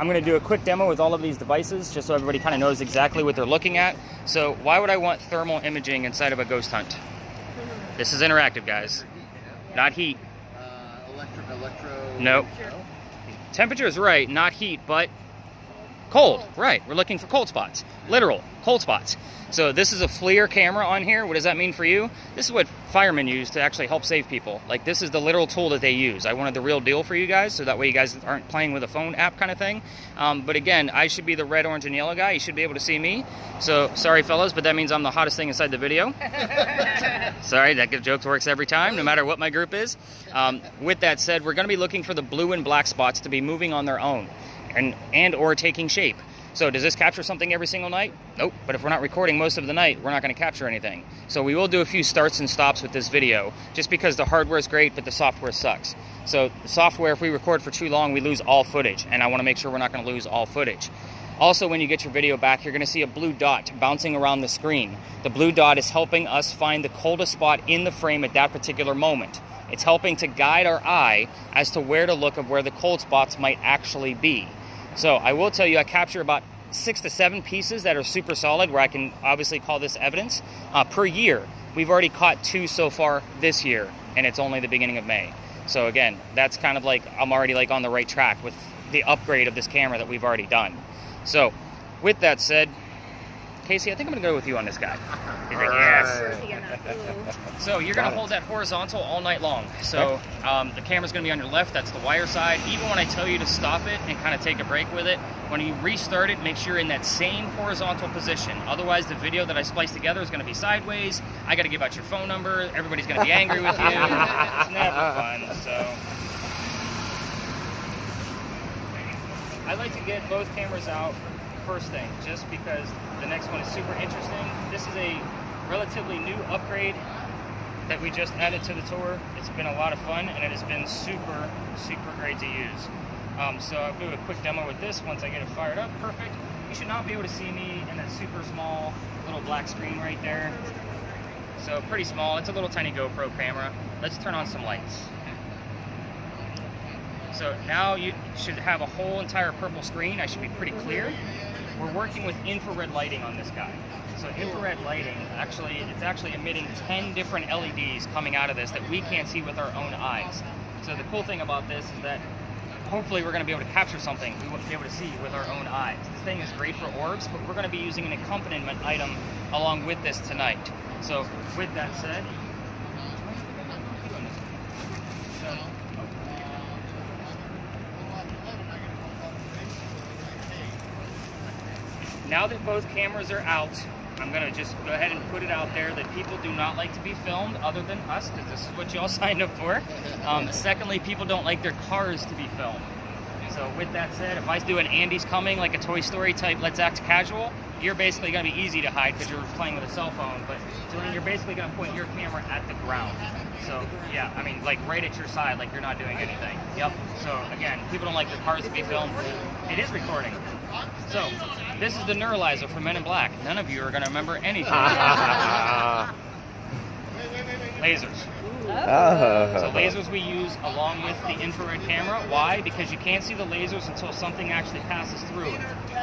I'm going to do a quick demo with all of these devices just so everybody kind of knows exactly what they're looking at. So why would I want thermal imaging inside of a ghost hunt? This is interactive, guys. Not heat. Electro. Nope. Temperature is right, not heat, but cold. Right. We're looking for cold spots. Literal cold spots. So this is a FLIR camera on here. What does that mean for you? This is what firemen use to actually help save people. Like, this is the literal tool that they use. I wanted the real deal for you guys, so that way you guys aren't playing with a phone app kind of thing. But again, I should be the red, orange, and yellow guy. You should be able to see me. So, sorry, fellas, but that means I'm the hottest thing inside the video. Sorry, that joke works every time, no matter what my group is. With that said, we're going to be looking for the blue and black spots to be moving on their own and or taking shape. So does this capture something every single night? Nope. But if we're not recording most of the night, we're not going to capture anything. So we will do a few starts and stops with this video, just because the hardware is great, but the software sucks. So the software, if we record for too long, we lose all footage, and I want to make sure we're not going to lose all footage. Also, when you get your video back, you're going to see a blue dot bouncing around the screen. The blue dot is helping us find the coldest spot in the frame at that particular moment. It's helping to guide our eye as to where to look of where the cold spots might actually be. So I will tell you, I capture about 6 to 7 pieces that are super solid, where I can obviously call this evidence per year. We've already caught 2 so far this year, and it's only the beginning of May. So again, that's kind of like I'm already like on the right track with the upgrade of this camera that we've already done. So with that said, Casey, I think I'm going to go with you on this guy. He's like, yes. So you're going to hold that horizontal all night long. So the camera's going to be on your left. That's the wire side. Even when I tell you to stop it and kind of take a break with it, when you restart it, make sure you're in that same horizontal position. Otherwise, the video that I spliced together is going to be sideways. I got to give out your phone number. Everybody's going to be angry with you. It's never fun. So I like to get both cameras out first thing, just because the next one is super interesting. This is a relatively new upgrade that we just added to the tour. It's been a lot of fun, and it has been super, super great to use. So I'll do a quick demo with this once I get it fired up. Perfect. You should not be able to see me in that super small little black screen right there. So pretty small. It's a little tiny GoPro camera. Let's turn on some lights. So now you should have a whole entire purple screen. I should be pretty clear. We're working with infrared lighting on this guy. So infrared lighting, it's actually emitting 10 different LEDs coming out of this that we can't see with our own eyes. So the cool thing about this is that hopefully we're going to be able to capture something we wouldn't be able to see with our own eyes. This thing is great for orbs, but we're going to be using an accompaniment item along with this tonight. So with that said, now that both cameras are out, I'm going to just go ahead and put it out there that people do not like to be filmed other than us, because this is what y'all signed up for. Secondly, people don't like their cars to be filmed. So with that said, if I do an Andy's Coming, like a Toy Story type Let's Act Casual, you're basically going to be easy to hide because you're playing with a cell phone, but you're basically going to point your camera at the ground. So yeah, I mean, like right at your side, like you're not doing anything. Yep. So again, people don't like their cars to be filmed. It is recording. So this is the neuralizer for Men in Black. None of you are going to remember anything. Lasers. So lasers we use along with the infrared camera. Why? Because you can't see the lasers until something actually passes through it.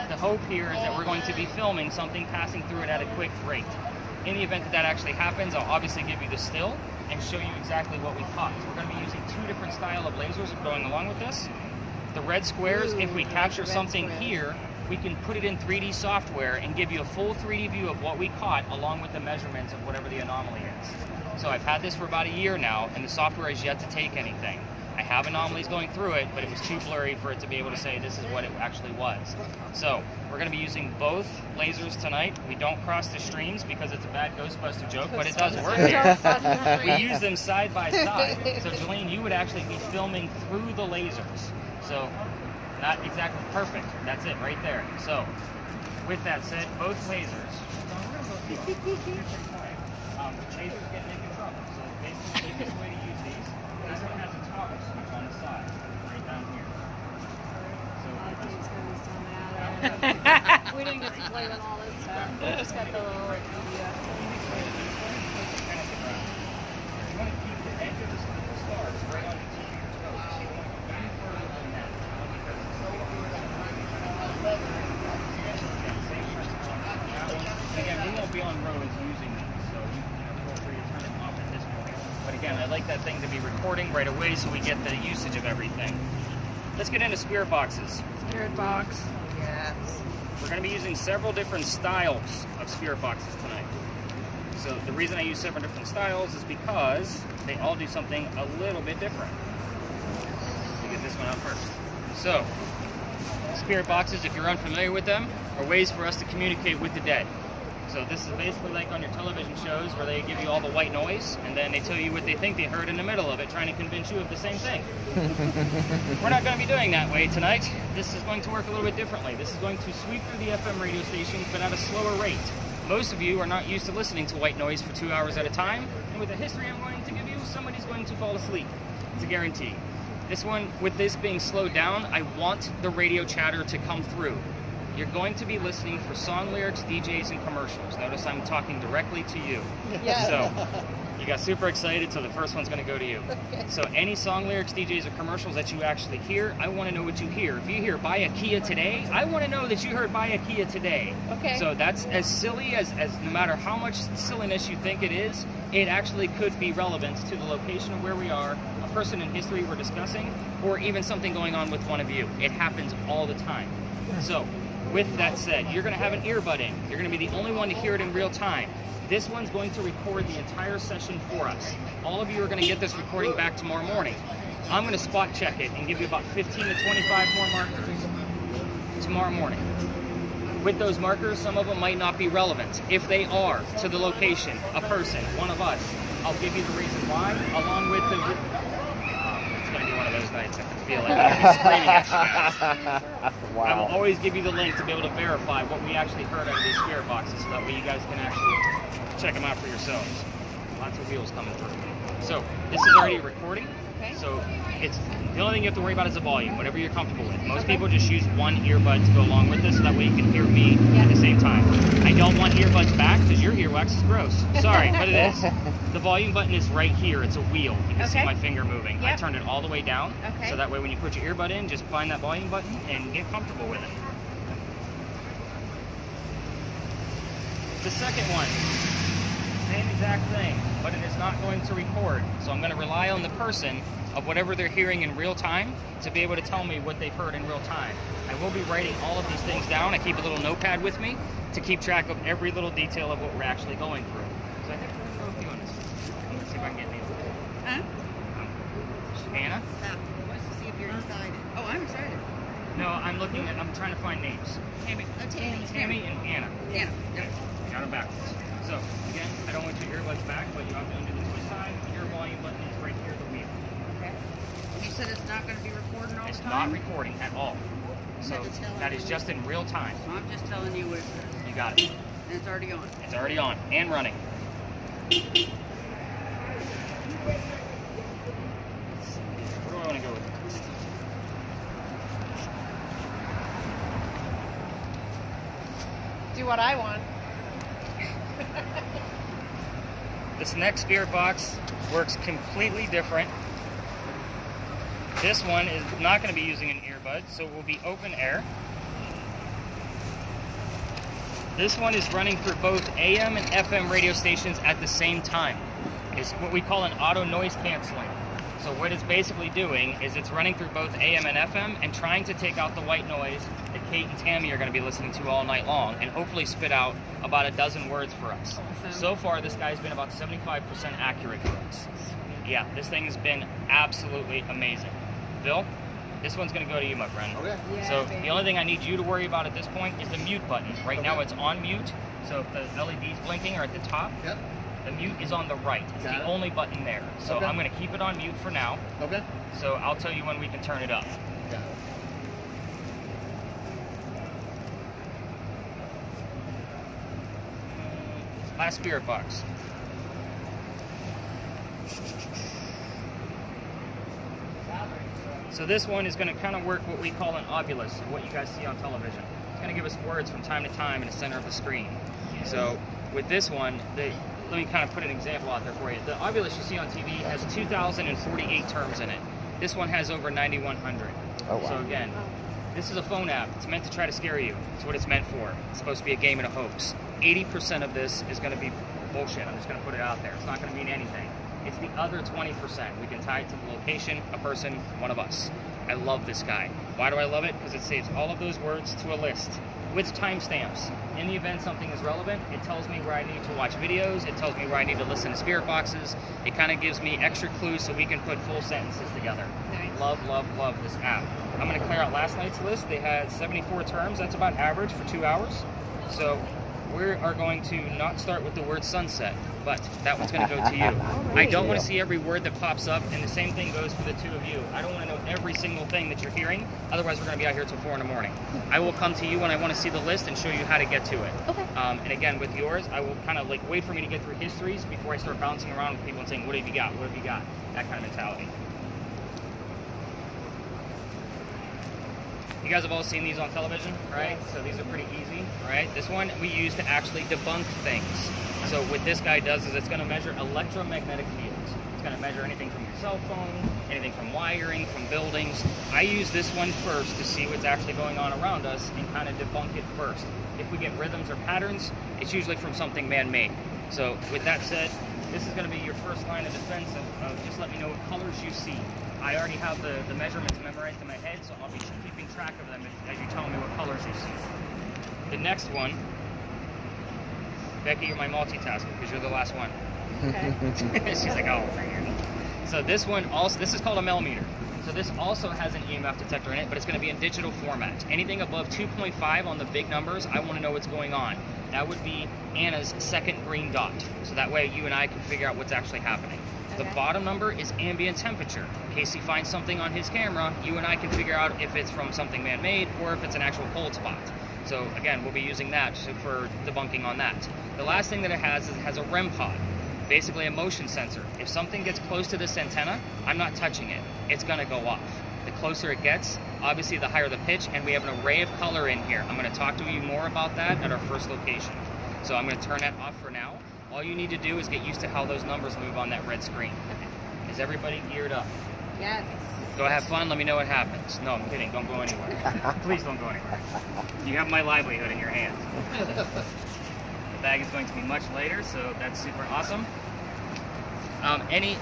The hope here is that we're going to be filming something passing through it at a quick rate. In the event that that actually happens, I'll obviously give you the still and show you exactly what we caught. So we're going to be using 2 different style of lasers going along with this. The red squares, if we capture something here, we can put it in 3D software and give you a full 3D view of what we caught along with the measurements of whatever the anomaly is. So I've had this for about a year now, and the software has yet to take anything. I have anomalies going through it, but it was too blurry for it to be able to say this is what it actually was. So we're going to be using both lasers tonight. We don't cross the streams because it's a bad Ghostbuster joke, but it does work here. We use them side by side. So Gelene, you would actually be filming through the lasers. So not exactly perfect. That's it right there. So with that said, both lasers. Lasers get in trouble. So basically the easiest way to use these. This one has a toggle switch on the side, right down here. So we didn't get to play with all this stuff. We just got the little You want to keep the edge of the stars right on the tip of your toes. You don't want any further than that because it's so be on roads using these, so you feel free to turn it off at this point. But again, I like that thing to be recording right away so we get the usage of everything. Let's get into spirit boxes. Spirit box. Yes. We're going to be using several different styles of spirit boxes tonight. So the reason I use several different styles is because they all do something a little bit different. Let me get this one out first. So, spirit boxes, if you're unfamiliar with them, are ways for us to communicate with the dead. So this is basically like on your television shows where they give you all the white noise and then they tell you what they think they heard in the middle of it, trying to convince you of the same thing. We're not going to be doing that way tonight. This is going to work a little bit differently. This is going to sweep through the FM radio stations, but at a slower rate. Most of you are not used to listening to white noise for 2 hours at a time, and with the history I'm going to give you, somebody's going to fall asleep. It's a guarantee. This one, with this being slowed down, I want the radio chatter to come through. You're going to be listening for song lyrics, DJs, and commercials. Notice I'm talking directly to you. Yeah. So, you got super excited, so the first one's going to go to you. Okay. So any song lyrics, DJs, or commercials that you actually hear, I want to know what you hear. If you hear buy a Kia today, I want to know that you heard buy a Kia today. Okay. So that's as silly as no matter how much silliness you think it is, it actually could be relevant to the location of where we are, a person in history we're discussing, or even something going on with one of you. It happens all the time. So, with that said, you're going to have an earbud in. You're going to be the only one to hear it in real time. This one's going to record the entire session for us. All of you are going to get this recording back tomorrow morning. I'm going to spot check it and give you about 15 to 25 more markers tomorrow morning. With those markers, some of them might not be relevant. If they are to the location, a person, one of us, I'll give you the reason why, along with the... It's going to be one of those nights I can feel like I'm going to be screaming at you guys. Wow. I will always give you the link to be able to verify what we actually heard out of these spirit boxes, so that way you guys can actually check them out for yourselves. Lots of wheels coming through. So this is already recording. Okay. So it's the only thing you have to worry about is the volume, whatever you're comfortable with. Most people just use one earbud to go along with this, so that way you can hear me at the same time. I don't want earbuds back because your earwax is gross. Sorry, but it is. The volume button is right here. It's a wheel. You can see Okay. my finger moving. I Yep. turned it all the way down, Okay. so that way when you put your earbud in, just find that volume button and get comfortable with it. The second one, same exact thing, but it is not going to record. So I'm going to rely on the person of whatever they're hearing in real time to be able to tell me what they've heard in real time. I will be writing all of these things down. I keep a little notepad with me to keep track of every little detail of what we're actually going through. So I think we're going to go with you on this one. Let's see if I can get these. Huh? Anna? Wants to see if you're excited. Oh, I'm excited. No, I'm trying to find names. Tammy. Oh, Tammy. Tammy and Anna. Anna. Okay, I got them backwards. So, again, I don't want your earbuds back, but you have to undo the twist side. Your volume button is right here, the wheel. Okay. You said it's not going to be recording all It's the not time? recording at all. So, have to tell that is everyone. just in real time. So I'm just telling you what it says. You got it. And it's already on. It's already on and running. Where do I want to go with this? Do what I want. This next spirit box works completely different. This one is not going to be using an earbud, so it will be open air. This one is running through both AM and FM radio stations at the same time. It's what we call an auto noise canceling. So what it's basically doing is it's running through both AM and FM and trying to take out the white noise that Kate and Tammy are going to be listening to all night long and hopefully spit out about a dozen words for us. Awesome. So far, this guy's been about 75% accurate for us. Yeah, this thing has been absolutely amazing. Bill, this one's going to go to you, my friend. Okay. Yeah, So baby. the only thing I need you to worry about at this point is the mute button. Right now it's on mute, so if the LEDs blinking are at the top, Yep. the mute is on the right. It's Got the it. only button there. So Okay. I'm going to keep it on mute for now. Okay. So I'll tell you when we can turn it up. Got it. Last spirit box. So this one is going to kind of work what we call an obulus, what you guys see on television. It's going to give us words from time to time in the center of the screen. So with this one, let me kind of put an example out there for you. The obulus you see on TV has 2,048 terms in it. This one has over 9,100. Oh, wow. So again, This is a phone app. It's meant to try to scare you. It's what it's meant for. It's supposed to be a game and a hoax. 80% of this is going to be bullshit. I'm just going to put it out there. It's not going to mean anything. It's the other 20%. We can tie it to the location, a person, one of us. I love this guy. Why do I love it? Because it saves all of those words to a list with timestamps. In the event something is relevant, it tells me where I need to watch videos. It tells me where I need to listen to spirit boxes. It kind of gives me extra clues so we can put full sentences together. Nice. Love, love, love this app. I'm going to clear out last night's list. They had 74 terms. That's about average for 2 hours. So we are going to not start with the word sunset, but that one's going to go to you. I don't want to see every word that pops up, and the same thing goes for the two of you. I don't want to know every single thing that you're hearing, otherwise we're going to be out here till 4 in the morning. I will come to you when I want to see the list and show you how to get to it. Okay. And again, with yours, I will kind of like wait for me to get through histories before I start bouncing around with people and saying, what have you got, what have you got? That kind of mentality. You guys have all seen these on television, right? Yes. So these are pretty easy, right? This one we use to actually debunk things. So what this guy does is it's going to measure electromagnetic fields. It's going to measure anything from your cell phone, anything from wiring, from buildings. I use this one first to see what's actually going on around us and kind of debunk it first. If we get rhythms or patterns, it's usually from something man-made. So with that said, this is going to be your first line of defense of just let me know what colors you see. I already have the measurements memorized in my head, so I'll be keeping track of them as you tell me what colors you see. The next one, Becky, you're my multitasker because you're the last one. Okay. She's like, oh, for you. So this one also, this is called a millimeter. So this also has an EMF detector in it, but it's going to be in digital format. Anything above 2.5 on the big numbers, I want to know what's going on. That would be Anna's second green dot. So that way you and I can figure out what's actually happening. The Okay. bottom number is ambient temperature. In case he finds something on his camera, you and I can figure out if it's from something man-made or if it's an actual cold spot. So again, we'll be using that for debunking on that. The last thing that it has is it has a REM pod, basically a motion sensor. If something gets close to this antenna, I'm not touching it. It's gonna go off. The closer it gets, obviously the higher the pitch, and we have an array of color in here. I'm gonna talk to you more about that at our first location. So I'm gonna turn that off for now. All you need to do is get used to how those numbers move on that red screen. Is everybody geared up? Yes. Go have fun, let me know what happens. No, I'm kidding, don't go anywhere. Please don't go anywhere. You have my livelihood in your hands. The bag is going to be much later, so that's super awesome.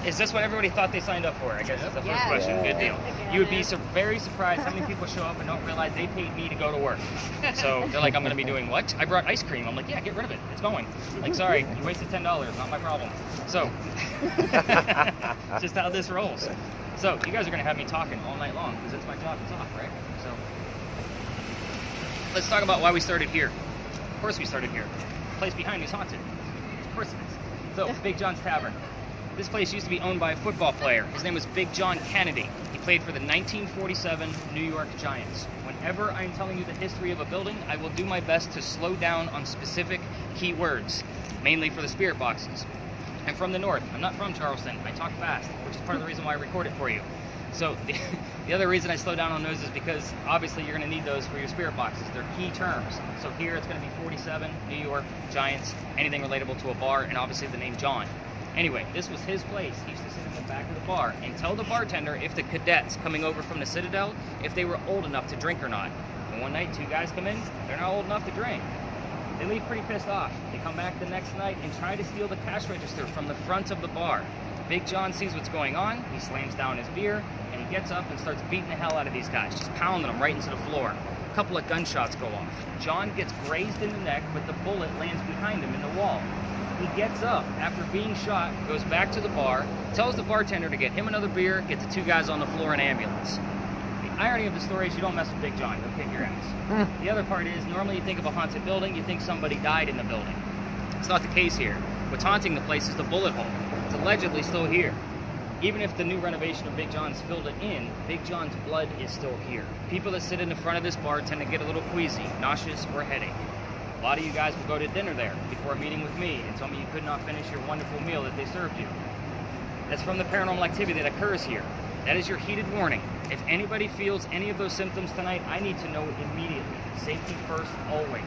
Is this what everybody thought they signed up for? I guess is the first Yes. question. Good deal. Yeah. You would be very surprised how many people show up and don't realize they paid me to go to work. So they're like, I'm going to be doing what? I brought ice cream. I'm like, yeah, get rid of it. It's going. Like, sorry, you wasted $10. Not my problem. So, just how this rolls. So, you guys are going to have me talking all night long because it's my job to talk, right? So, let's talk about why we started here. Of course we started here. The place behind me is haunted. Of course it is. So, Big John's Tavern. This place used to be owned by a football player. His name was Big John Kennedy. He played for the 1947 New York Giants. Whenever I'm telling you the history of a building, I will do my best to slow down on specific key words, mainly for the spirit boxes. I'm from the north. I'm not from Charleston. I talk fast, which is part of the reason why I record it for you. So the other reason I slow down on those is because obviously you're going to need those for your spirit boxes. They're key terms. So here it's going to be 47, New York, Giants, anything relatable to a bar, and obviously the name John. Anyway, this was his place. He used to sit in the back of the bar and tell the bartender if the cadets coming over from the Citadel, if they were old enough to drink or not. And one night, 2 guys come in, they're not old enough to drink. They leave pretty pissed off. They come back the next night and try to steal the cash register from the front of the bar. Big John sees what's going on, he slams down his beer, and he gets up and starts beating the hell out of these guys, just pounding them right into the floor. A couple of gunshots go off. John gets grazed in the neck, but the bullet lands behind him in the wall. He gets up after being shot, goes back to the bar, tells the bartender to get him another beer, get the 2 guys on the floor in ambulance. The irony of the story is you don't mess with Big John, he'll kick your ass. The other part is, normally you think of a haunted building, you think somebody died in the building. It's not the case here. What's haunting the place is the bullet hole. It's allegedly still here. Even if the new renovation of Big John's filled it in, Big John's blood is still here. People that sit in the front of this bar tend to get a little queasy, nauseous, or headache. A lot of you guys will go to dinner there before a meeting with me and tell me you could not finish your wonderful meal that they served you. That's from the paranormal activity that occurs here. That is your heated warning. If anybody feels any of those symptoms tonight, I need to know immediately. Safety first, always.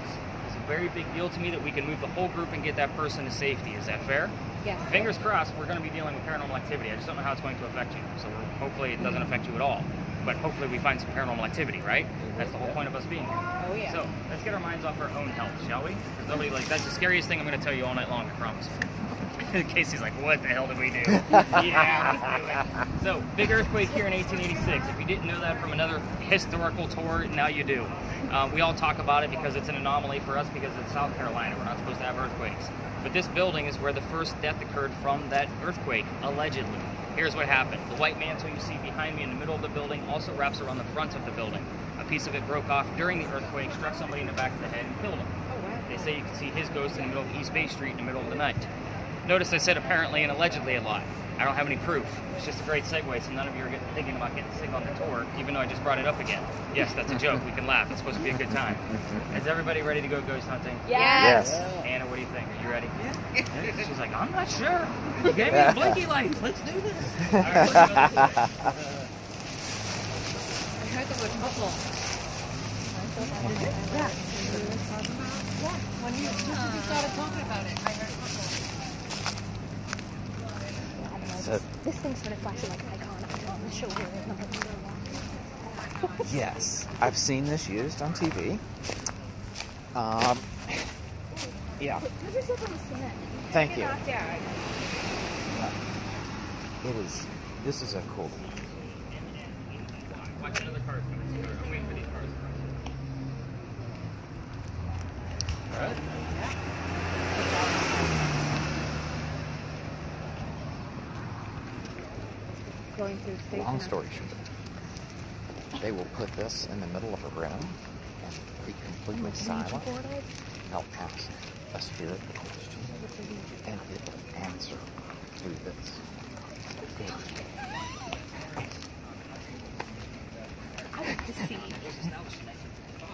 It's a very big deal to me that we can move the whole group and get that person to safety. Is that fair? Yes. Fingers crossed, we're going to be dealing with paranormal activity. I just don't know how it's going to affect you. So hopefully it doesn't affect you at all. but hopefully we find some paranormal activity, right? That's the whole point of us being here. Oh, yeah. So let's get our minds off our own health, shall we? Because nobody, like, that's the scariest thing I'm going to tell you all night long, I promise. Casey's like, what the hell did we do? Yeah, let's do it. So, big earthquake here in 1886. If you didn't know that from another historical tour, now you do. We all talk about it because it's an anomaly for us because it's South Carolina. We're not supposed to have earthquakes. But this building is where the first death occurred from that earthquake, allegedly. Here's what happened. The white mantle you see behind me in the middle of the building also wraps around the front of the building. A piece of it broke off during the earthquake, struck somebody in the back of the head, and killed him. They say you can see his ghost in the middle of East Bay Street in the middle of the night. Notice I said apparently and allegedly a lot. I don't have any proof. It's just a great segue, so none of you are thinking about getting sick on the tour, even though I just brought it up again. Yes, that's a joke. We can laugh. It's supposed to be a good time. Is everybody ready to go ghost hunting? Yes. Anna, what do you think? Are you ready? Yeah. She's like, I'm not sure. You gave me the blinky lights. Let's do this. All right, let's go. I heard the word muffle. Yeah. When you started talking about it, I heard muffle. I don't know. So- This thing started flashing like an icon on the shoulder. And I'm like, Yes, I've seen this used on TV. Yeah, put yourself on the cement. thank you. Knocked out. It is. This is a cool one. Watch another card coming. I'm waiting for these cards. All right. Going through station. Long story short, they will put this in the middle of a room and be completely silent. They'll ask a spirit a question, and it will answer through this. I was deceived. It was established in 1955.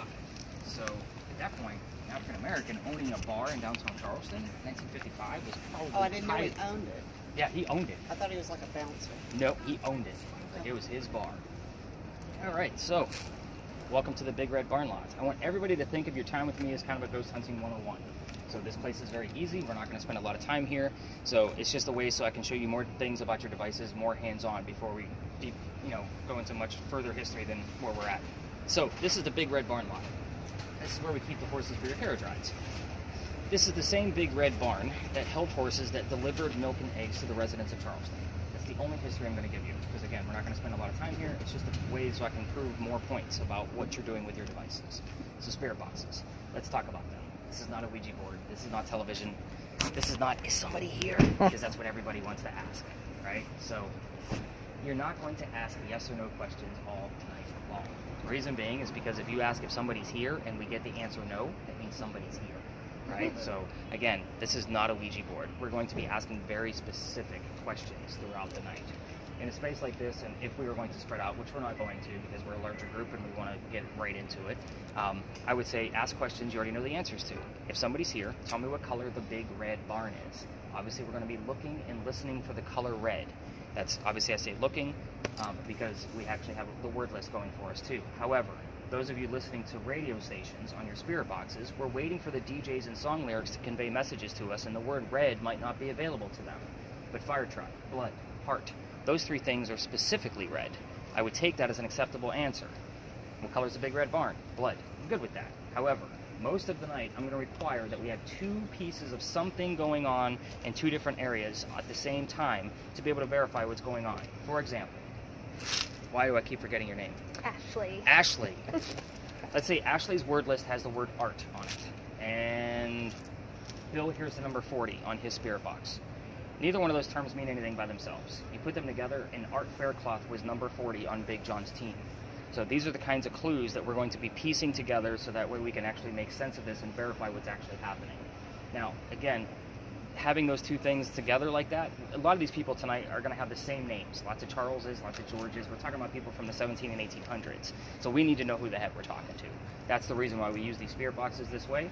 So at that point, an African American owning a bar in downtown Charleston, 1955, was probably. Oh, I didn't know he owned it. Yeah, he owned it. I thought he was like a bouncer. No, he owned it. Like it was his bar. All right, so welcome to the Big Red Barn Lot. I want everybody to think of your time with me as kind of a ghost hunting 101. So this place is very easy. We're not going to spend a lot of time here. So it's just a way so I can show you more things about your devices, more hands-on before we go into much further history than where we're at. So this is the Big Red Barn Lot. This is where we keep the horses for your carriage rides. This is the same big red barn that held horses that delivered milk and eggs to the residents of Charleston. That's the only history I'm going to give you, because again, we're not going to spend a lot of time here. It's just a way so I can prove more points about what you're doing with your devices. So spirit boxes. Let's talk about them. This is not a Ouija board. This is not television. This is not, is somebody here? Because that's what everybody wants to ask, right? So you're not going to ask yes or no questions all night long. The reason being is because if you ask if somebody's here and we get the answer no, that means somebody's here. Right? So again, this is not a Ouija board. We're going to be asking very specific questions throughout the night. In a space like this, and if we were going to spread out, which we're not going to because we're a larger group and we want to get right into it, I would say ask questions you already know the answers to. If somebody's here, tell me what color the big red barn is. Obviously, we're going to be looking and listening for the color red. That's obviously I say looking because we actually have the word list going for us too. However, those of you listening to radio stations on your spirit boxes, we're waiting for the DJs and song lyrics to convey messages to us, and the word red might not be available to them. But fire truck, blood, heart, those three things are specifically red. I would take that as an acceptable answer. What color is the big red barn? Blood. I'm good with that. However, most of the night, I'm going to require that we have two pieces of something going on in two different areas at the same time to be able to verify what's going on. For example, why do I keep forgetting your name? Ashley. Ashley. Let's say Ashley's word list has the word art on it. And Bill here's the number 40 on his spirit box. Neither one of those terms mean anything by themselves. You put them together, and Art Faircloth was number 40 on Big John's team. So these are the kinds of clues that we're going to be piecing together so that way we can actually make sense of this and verify what's actually happening. Now, again, having those two things together like that, a lot of these people tonight are going to have the same names. Lots of Charleses, lots of Georges. We're talking about people from the 17 and 1800s. So we need to know who the heck we're talking to. That's the reason why we use these spirit boxes this way.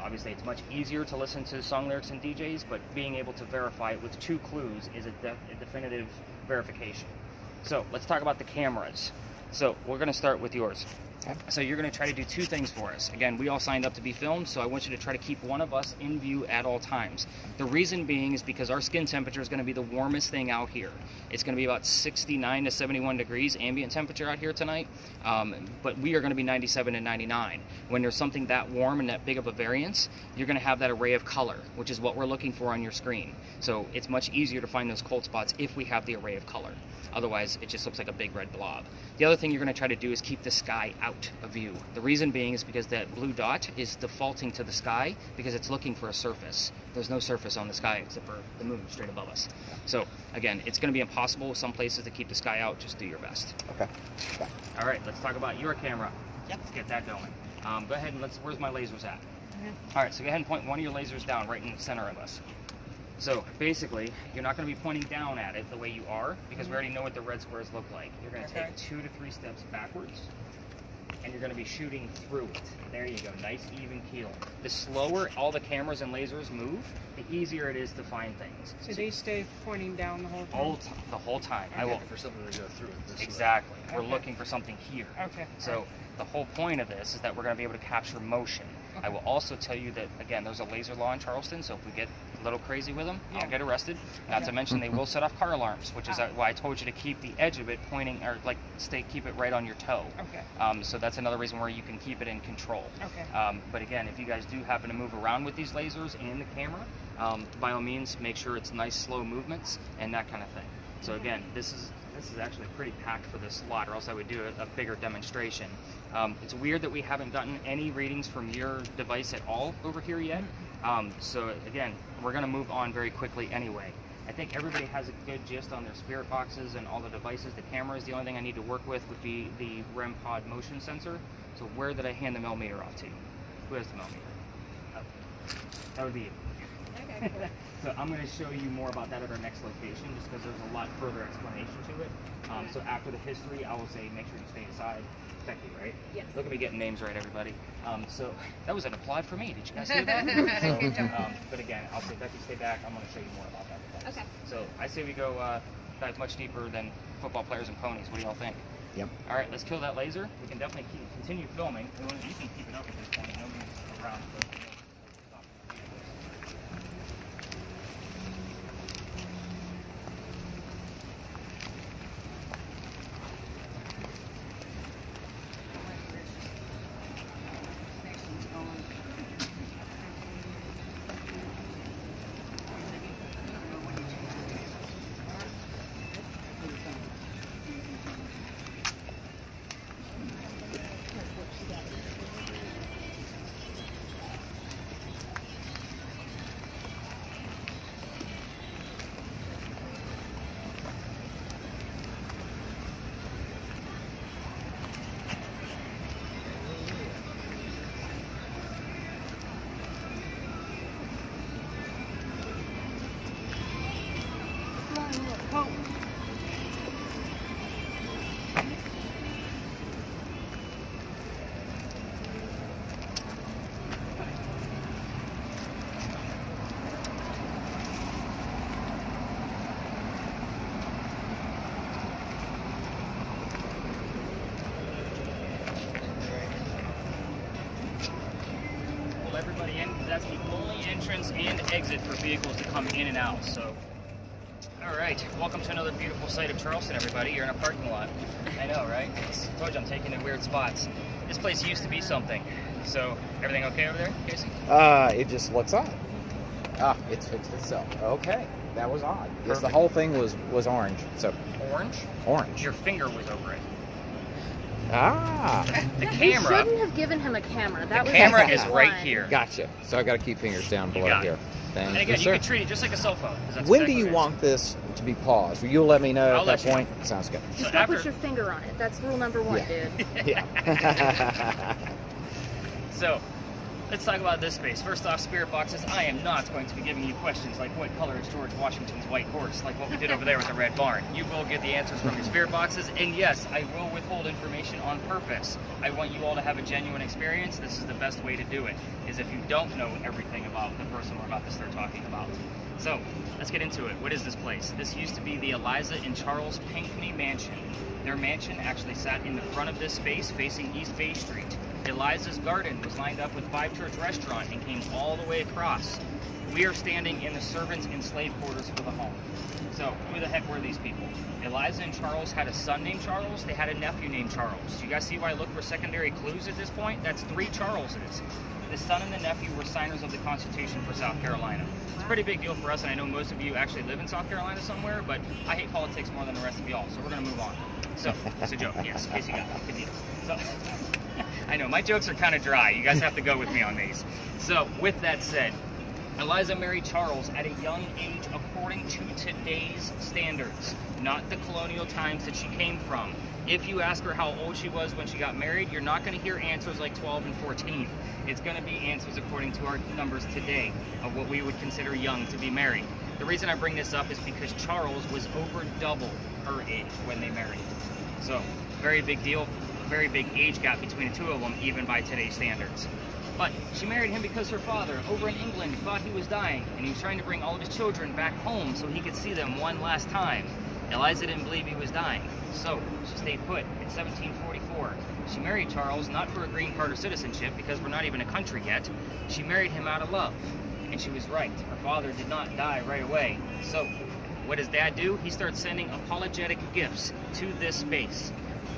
Obviously, it's much easier to listen to song lyrics and DJs, but being able to verify it with two clues is a definitive verification. So let's talk about the cameras. So we're going to start with yours. Okay. So you're going to try to do two things for us. Again, we all signed up to be filmed, so I want you to try to keep one of us in view at all times. The reason being is because our skin temperature is going to be the warmest thing out here. It's going to be about 69 to 71 degrees ambient temperature out here tonight, but we are going to be 97 to 99. When there's something that warm and that big of a variance, you're going to have that array of color, which is what we're looking for on your screen. So it's much easier to find those cold spots if we have the array of color. Otherwise, it just looks like a big red blob. The other thing you're going to try to do is keep the sky out of view. The reason being is because that blue dot is defaulting to the sky because it's looking for a surface. There's no surface on the sky except for the moon straight above us. So again, it's going to be impossible some places to keep the sky out. Just do your best. Okay. All right, let's talk about your camera. Yep. Let's get that going. Go ahead and where's my lasers at? All right, so go ahead and point one of your lasers down right in the center of us. So basically, you're not going to be pointing down at it the way you are because we already know what the red squares look like. You're going to take 2 to 3 steps backwards and you're going to be shooting through it. There you go, nice even keel. The slower all the cameras and lasers move, the easier it is to find things. So they stay pointing down the whole time? The whole time. I'm looking for something to go through it this way. Exactly. We're Okay. looking for something here. Okay. So the whole point of this is that we're going to be able to capture motion. I will also tell you that, again, there's a laser law in Charleston, so if we get a little crazy with them, I'll get arrested. Not to mention they will set off car alarms, which is why I told you to keep the edge of it pointing, or like keep it right on your toe. Okay. So that's another reason where you can keep it in control. Okay. But again, if you guys do happen to move around with these lasers and the camera, by all means, make sure it's nice, slow movements and that kind of thing. So again, this is actually pretty packed for this slot, or else I would do a bigger demonstration. It's weird that we haven't gotten any readings from your device at all over here yet. So again, we're going to move on very quickly anyway. I think everybody has a good gist on their spirit boxes and all the devices. The cameras, the only thing I need to work with would be the REM pod motion sensor. So where did I hand the millimeter off to? Who has the millimeter? Oh, that would be you. Okay, cool. So I'm going to show you more about that at our next location, just because there's a lot further explanation to it. So after the history, I will say make sure you stay aside. Becky, right? Yes. Look at me getting names right, everybody. So that was an applaud for me. Did you guys see that? But again, I'll say Becky, stay back. I'm going to show you more about that device. Okay. So I say we go dive much deeper than football players and ponies. What do y'all think? Yep. All right, let's kill that laser. We can definitely continue filming. You can keep it up at this point. Nobody's around. But, everybody in, because that's the only entrance and exit for vehicles to come in and out. So, all right, welcome to another beautiful site of Charleston, everybody. You're in a parking lot. I know, right? I told you I'm taking the weird spots. This place used to be something. So, everything okay over there, Casey? It just looks odd. Ah, it's fixed itself. Okay, that was odd. Yes, the Perfect. whole thing was orange. So Orange? orange. Your finger was over it. Ah, The You camera, shouldn't have given him a camera. That the was camera the is one. right here. gotcha. So I got to keep fingers down below got it. here. Thank And again, you, you sir. can treat it just like a cell phone. 'cause that's When do exactly you what it is. want this to be paused? Will you let me know I'll at let that you point? Sounds good. Just So don't after- put your finger on it. That's rule number one, Yeah. dude. Yeah. So, let's talk about this space. First off, spirit boxes. I am not going to be giving you questions like what color is George Washington's white horse, like what we did over there with the red barn. You will get the answers from your spirit boxes, and yes, I will withhold information on purpose. I want you all to have a genuine experience. This is the best way to do it, is if you don't know everything about the person we're about to start talking about. So, let's get into it. What is this place? This used to be the Eliza and Charles Pinckney Mansion. Their mansion actually sat in the front of this space facing East Bay Street. Eliza's garden was lined up with Five Church Restaurant and came all the way across. We are standing in the servants and slave quarters for the home. So, who the heck were these people? Eliza and Charles had a son named Charles. They had a nephew named Charles. You guys see why I look for secondary clues at this point? That's 3 Charleses. The son and the nephew were signers of the Constitution for South Carolina. It's a pretty big deal for us, and I know most of you actually live in South Carolina somewhere, but I hate politics more than the rest of y'all, so we're going to move on. So, it's a joke, yes, in case you got that. Good deal. So, I know, my jokes are kind of dry. You guys have to go with me on these. So, with that said, Eliza married Charles at a young age according to today's standards, not the colonial times that she came from. If you ask her how old she was when she got married, you're not going to hear answers like 12 and 14. It's going to be answers according to our numbers today of what we would consider young to be married. The reason I bring this up is because Charles was over double her age when they married. So, very big deal, very big age gap between the two of them, even by today's standards. But she married him because her father, over in England, thought he was dying, and he was trying to bring all of his children back home so he could see them one last time. Eliza didn't believe he was dying, so she stayed put. In 1744, she married Charles not for a green card or citizenship, because we're not even a country yet. She married him out of love, and she was right. Her father did not die right away. So, what does Dad do? He starts sending apologetic gifts to this space.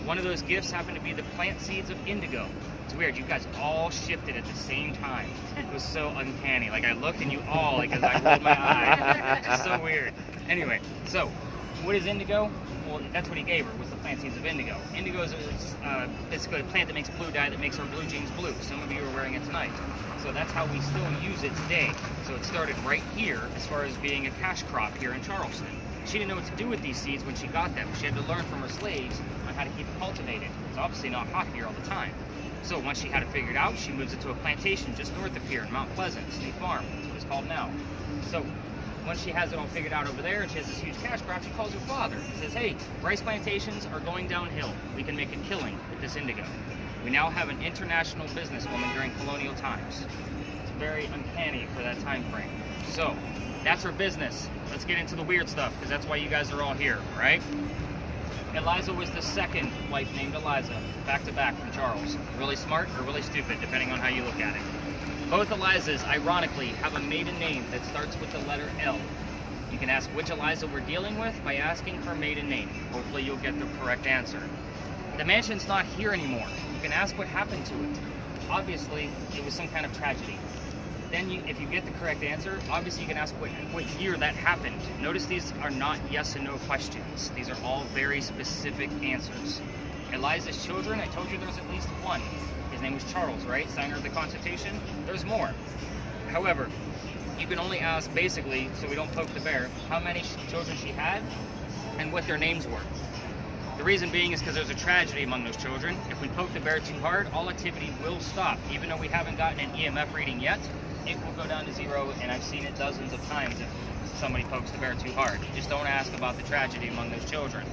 One of those gifts happened to be the plant seeds of indigo. It's weird, you guys all shifted at the same time. It was so uncanny. Like, I looked and you all, like, as I rolled my eye. It's so weird. Anyway, so, what is indigo? Well, that's what he gave her, was the plant seeds of indigo. Indigo is basically a plant that makes blue dye that makes our blue jeans blue. Some of you are wearing it tonight. So that's how we still use it today. So it started right here as far as being a cash crop here in Charleston. She didn't know what to do with these seeds when she got them. She had to learn from her slaves on how to keep it cultivated. It's obviously not hot here all the time. So once she had it figured out, she moves it to a plantation just north of here in Mount Pleasant State Farm. That's what it's called now. So once she has it all figured out over there and she has this huge cash crop, she calls her father and says, hey, rice plantations are going downhill. We can make a killing with this indigo. We now have an international businesswoman during colonial times. It's very uncanny for that time frame. So that's her business. Let's get into the weird stuff, because that's why you guys are all here, right? Eliza was the second wife named Eliza, back to back from Charles. Really smart or really stupid, depending on how you look at it. Both Elizas, ironically, have a maiden name that starts with the letter L. You can ask which Eliza we're dealing with by asking her maiden name. Hopefully you'll get the correct answer. The mansion's not here anymore. You can ask what happened to it. Obviously, it was some kind of tragedy. Then if you get the correct answer, obviously you can ask what year that happened. Notice these are not yes and no questions. These are all very specific answers. Eliza's children, I told you there's at least one. His name was Charles, right? Signer of the Constitution. There's more. However, you can only ask, basically, so we don't poke the bear, how many children she had and what their names were. The reason being is because there's a tragedy among those children. If we poke the bear too hard, all activity will stop. Even though we haven't gotten an EMF reading yet, it will go down to 0, and I've seen it dozens of times if somebody pokes the bear too hard. Just don't ask about the tragedy among those children.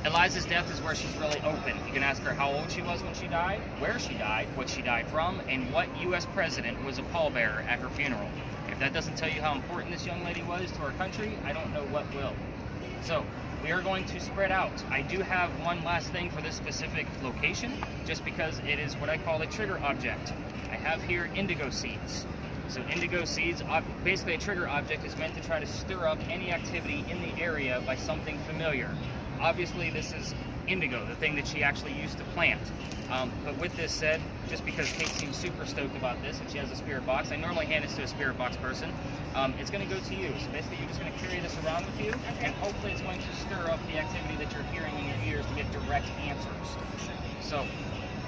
Eliza's death is where she's really open. You can ask her how old she was when she died, where she died, what she died from, and what U.S. president was a pallbearer at her funeral. If that doesn't tell you how important this young lady was to our country, I don't know what will. So, we are going to spread out. I do have one last thing for this specific location, just because it is what I call a trigger object. I have here indigo seeds. So indigo seeds, basically a trigger object is meant to try to stir up any activity in the area by something familiar. Obviously this is indigo, the thing that she actually used to plant. But with this said, just because Kate seems super stoked about this and she has a spirit box, I normally hand this to a spirit box person, it's going to go to you. So basically you're just going to carry this around with you, and hopefully it's going to stir up the activity that you're hearing in your ears to get direct answers. So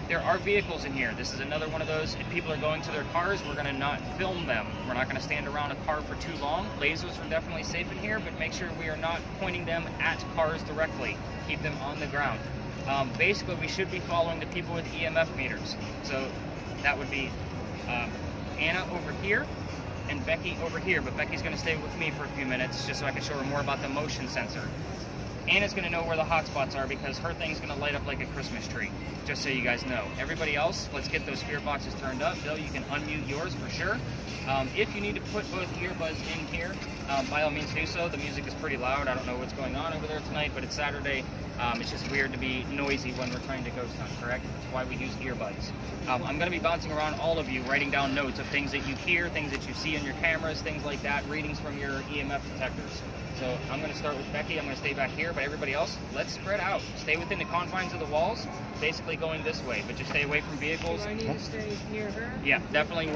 there are vehicles in here. This is another one of those, if people are going to their cars, we're going to not film them. We're not going to stand around a car for too long. Lasers are definitely safe in here, but make sure we are not pointing them at cars directly. Keep them on the ground. Basically, we should be following the people with EMF meters. So that would be Anna over here and Becky over here, but Becky's going to stay with me for a few minutes just so I can show her more about the motion sensor. Anna's going to know where the hot spots are because her thing's going to light up like a Christmas tree, just so you guys know. Everybody else, let's get those spirit boxes turned up. Bill, you can unmute yours for sure. If you need to put both earbuds in here, by all means do so. The music is pretty loud. I don't know what's going on over there tonight, but it's Saturday. It's just weird to be noisy when we're trying to ghost hunt, correct? That's why we use earbuds. I'm going to be bouncing around all of you, writing down notes of things that you hear, things that you see on your cameras, things like that, readings from your EMF detectors. So I'm going to start with Becky. I'm going to stay back here, but everybody else, let's spread out. Stay within the confines of the walls, basically going this way, but just stay away from vehicles. Do I need to stay near her? Yeah, definitely.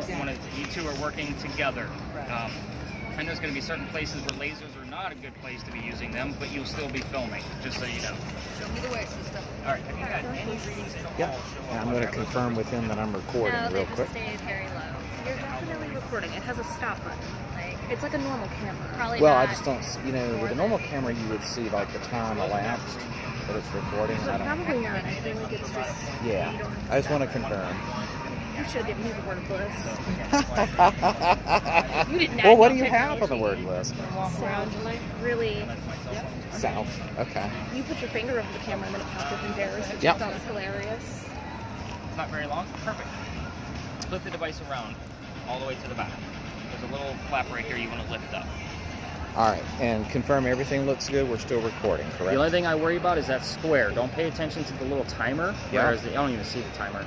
You two are working together. Right. And there's going to be certain places where lasers are not a good place to be using them, but you'll still be filming, just so you know. Show me the way, sister. All right, have you had any readings at all? Yeah. Show And up I'm on going to everything? confirm with him that I'm recording No, real they quick. just stayed very low. You're definitely recording. It has a stop button. Like, it's like a normal camera. Probably Well, not. I just don't, with a normal camera, you would see like the time elapsed that it's recording. I don't. Probably not. I feel like it's just. Yeah. You don't I just want to confirm. You should have given me the word bliss. You didn't. Well, what do you have on the word list? Walk around you like. Really, South. Okay. you put your finger over the camera and then it popped up in theirs, which Yep. I thought was hilarious. It's not very long. Perfect. Flip the device around all the way to the back. There's a little flap right here you want to lift up. All right. And confirm everything looks good. We're still recording, correct? The only thing I worry about is that square. Don't pay attention to the little timer. Yeah. Whereas I don't even see the timer.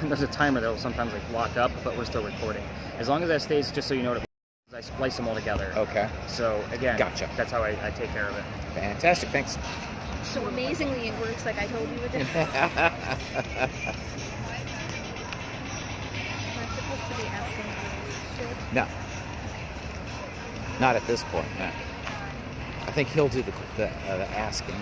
There's a timer that will sometimes like lock up, but we're still recording. As long as that stays, just so you know, I splice them all together. Okay. So again, Gotcha. That's how I take care of it. Fantastic. Thanks. So amazingly, it works like I told you it did. Am I supposed to be asking you? No. Not at this point, no. I think he'll do the asking.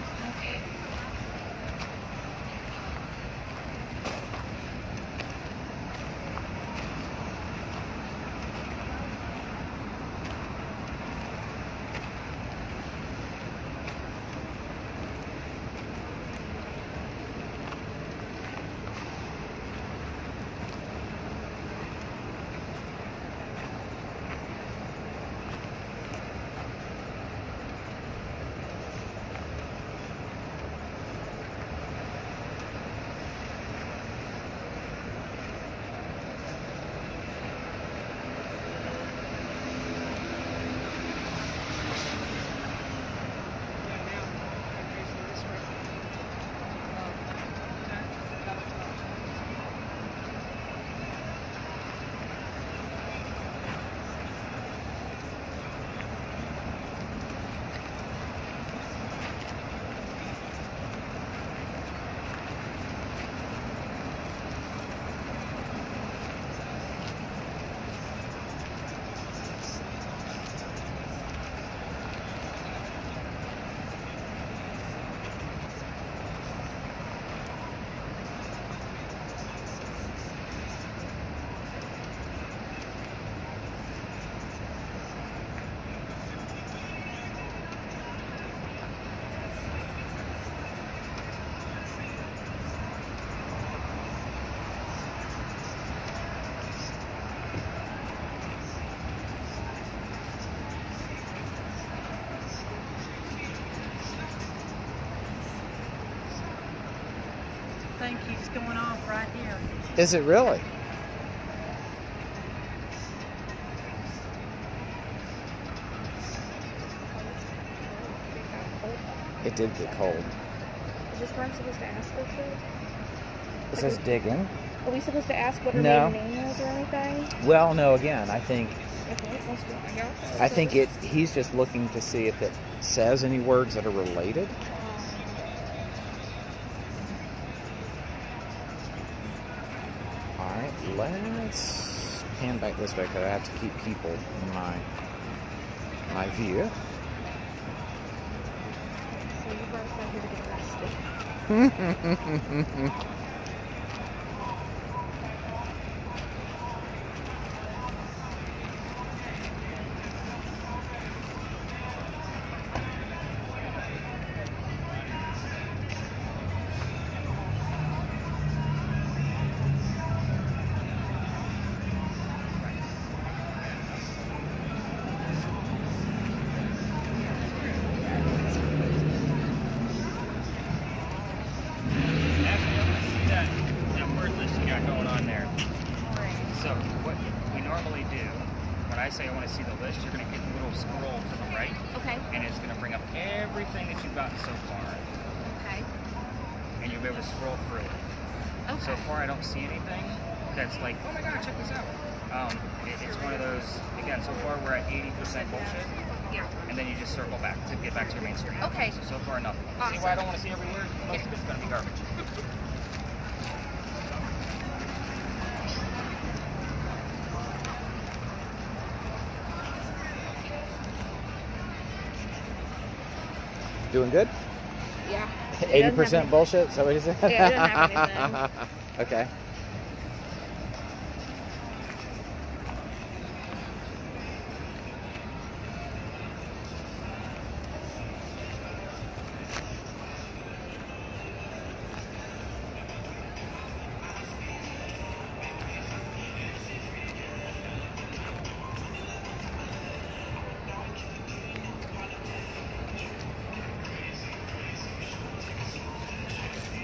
Thing keeps going off right here. Is it really? It did get cold. Is this where I'm supposed to ask her shit? It says digging. Are we supposed to ask what her No. maiden name is or anything? Well, no, again, I think Okay, let's do it. I think he's just looking to see if it says any words that are related. Alright, let's pan back this way because I have to keep people in my view. So you brought us out here to get arrested. I say I want to see the list, you're going to hit the little scroll to the right, Okay. and it's going to bring up everything that you've gotten so far, Okay. and you'll be able to scroll through it. Okay. So far, I don't see anything that's like, oh my god, check this out. It's one of those, again, so far we're at 80% bullshit, Yeah. and then you just circle back to get back to your main screen. Okay. So far, nothing. See Awesome. why I don't want to see every word? Most of it's going to be garbage. Doing good? Yeah. 80% bullshit? Is that what you said? Yeah, it doesn't have anything. Okay.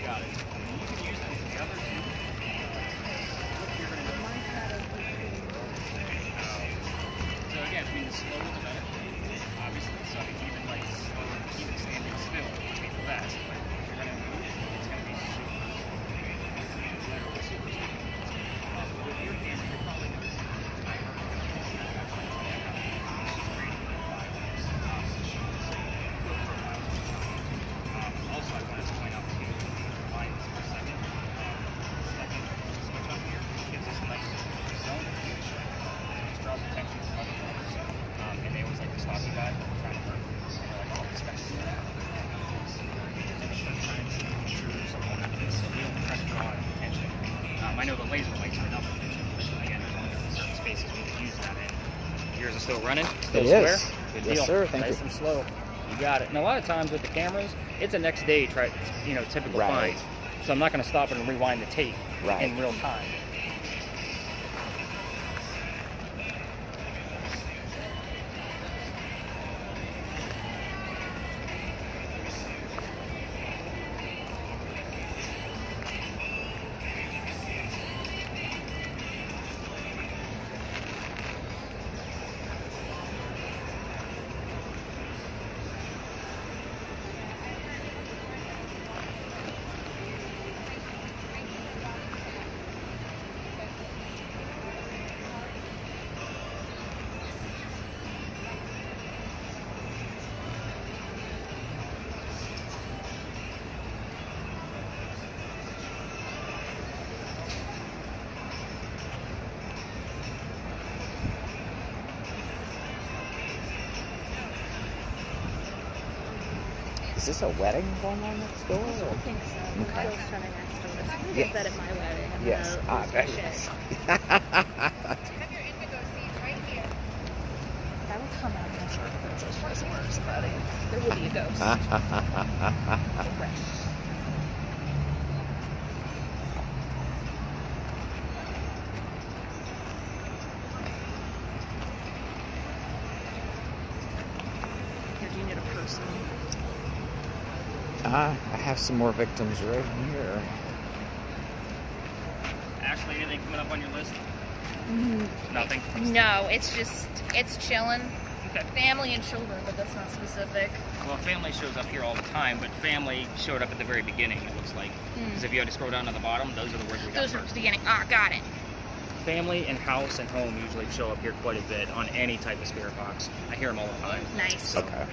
Got it. You can use it. The other two. You're going to So again, I mean, the slower the better, obviously. So even like slower, even standing still would be the best. But if you're going to move, it's going to be super, literally super slow. With your camera, you're probably going to see the timer. Also, I wanted to point out too, lines for a second. Second switch up here gives us a nice zone. Just draws attention to other colors. And they always like to stop you guys when we're trying to work. And they're like, oh, this guy's doing that. So we don't press draw attention. I know the laser lights are another attention. Again, there's only certain spaces we can use that in. Yours is still running? Still It square? is. Good Yes, deal. sir. Thank nice you. and slow. You got it. And a lot of times with the cameras, it's a next day typical Right. find. So I'm not going to stop it and rewind the tape Right. in real time. Is this a wedding going on next door? I or- think so. Okay. I was standing next to it. I Yes. did that at my wedding. I'm Yes. gonna Ah, lose my very shit. nice. Have your indigo seeds right here. That will come out in this work, but it's doesn't work, somebody. There will be a ghost. Right. Here, do you need a person? I have some more victims right here. Ashley, anything coming up on your list? Nothing? No, it's chilling. Okay. Family and children, but that's not specific. Well, family shows up here all the time, but family showed up at the very beginning, it looks like. Because if you had to scroll down to the bottom, those are the words we got Those are first. the beginning. Ah, got it. Family and house and home usually show up here quite a bit on any type of spirit box. I hear them all the time. Nice. Okay.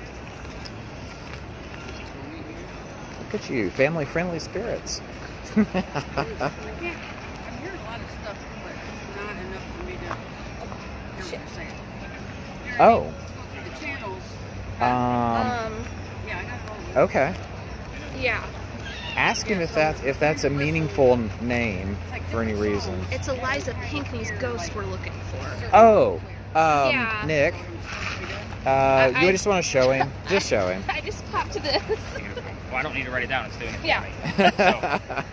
Look at you, family-friendly spirits. I'm hearing a lot of stuff, but it's not enough for me to hear what you're saying. Oh. The channels. Um. Yeah, I got it all. Okay. Yeah. Ask him if that's a meaningful name for any reason. It's Eliza Pinkney's ghost we're looking for. Oh. Yeah. Nick. I You just want to show him? Just show him. I just popped to this. Beautiful. Well, I don't need to write it down. It's doing it for Yeah. me. So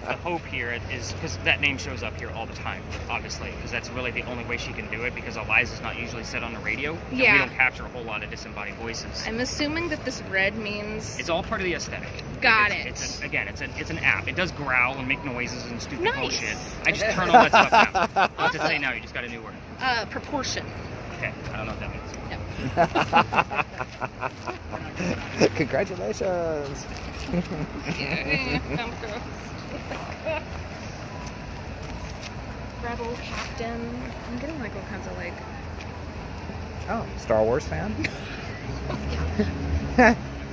the hope here is because that name shows up here all the time, obviously, because that's really the only way she can do it. Because Eliza's not usually said on the radio. And Yeah. we don't capture a whole lot of disembodied voices. I'm assuming that this red means. It's all part of the aesthetic. Got It's it. it's an app. It does growl and make noises and stupid Nice. bullshit. I just turn all that stuff out. What's it say now? You just got a new word. Proportion. Okay, I don't know what that means. Congratulations. Rebel Captain. I'm getting like all kinds of like. Oh, Star Wars fan?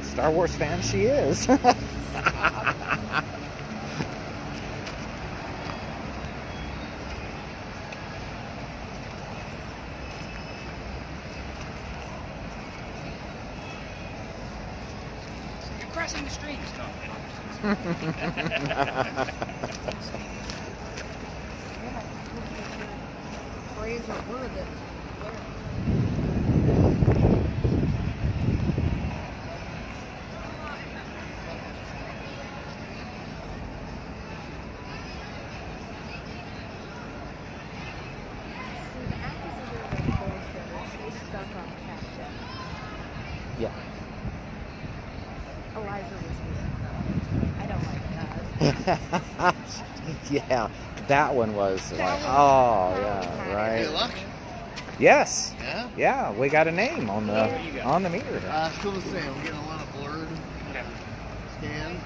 Star Wars fan she is. You're crossing the streams. Phrase or word that's See, the app is a little bit bullshit. She's stuck on Captain. Yeah. Eliza was weird. I don't like that. Yeah, that one was like, That oh, one yeah, was right. Hey, luck. Yes. Yeah? Yeah, we got a name on the meter. Still the same. We're getting a lot of blurred Okay. scans.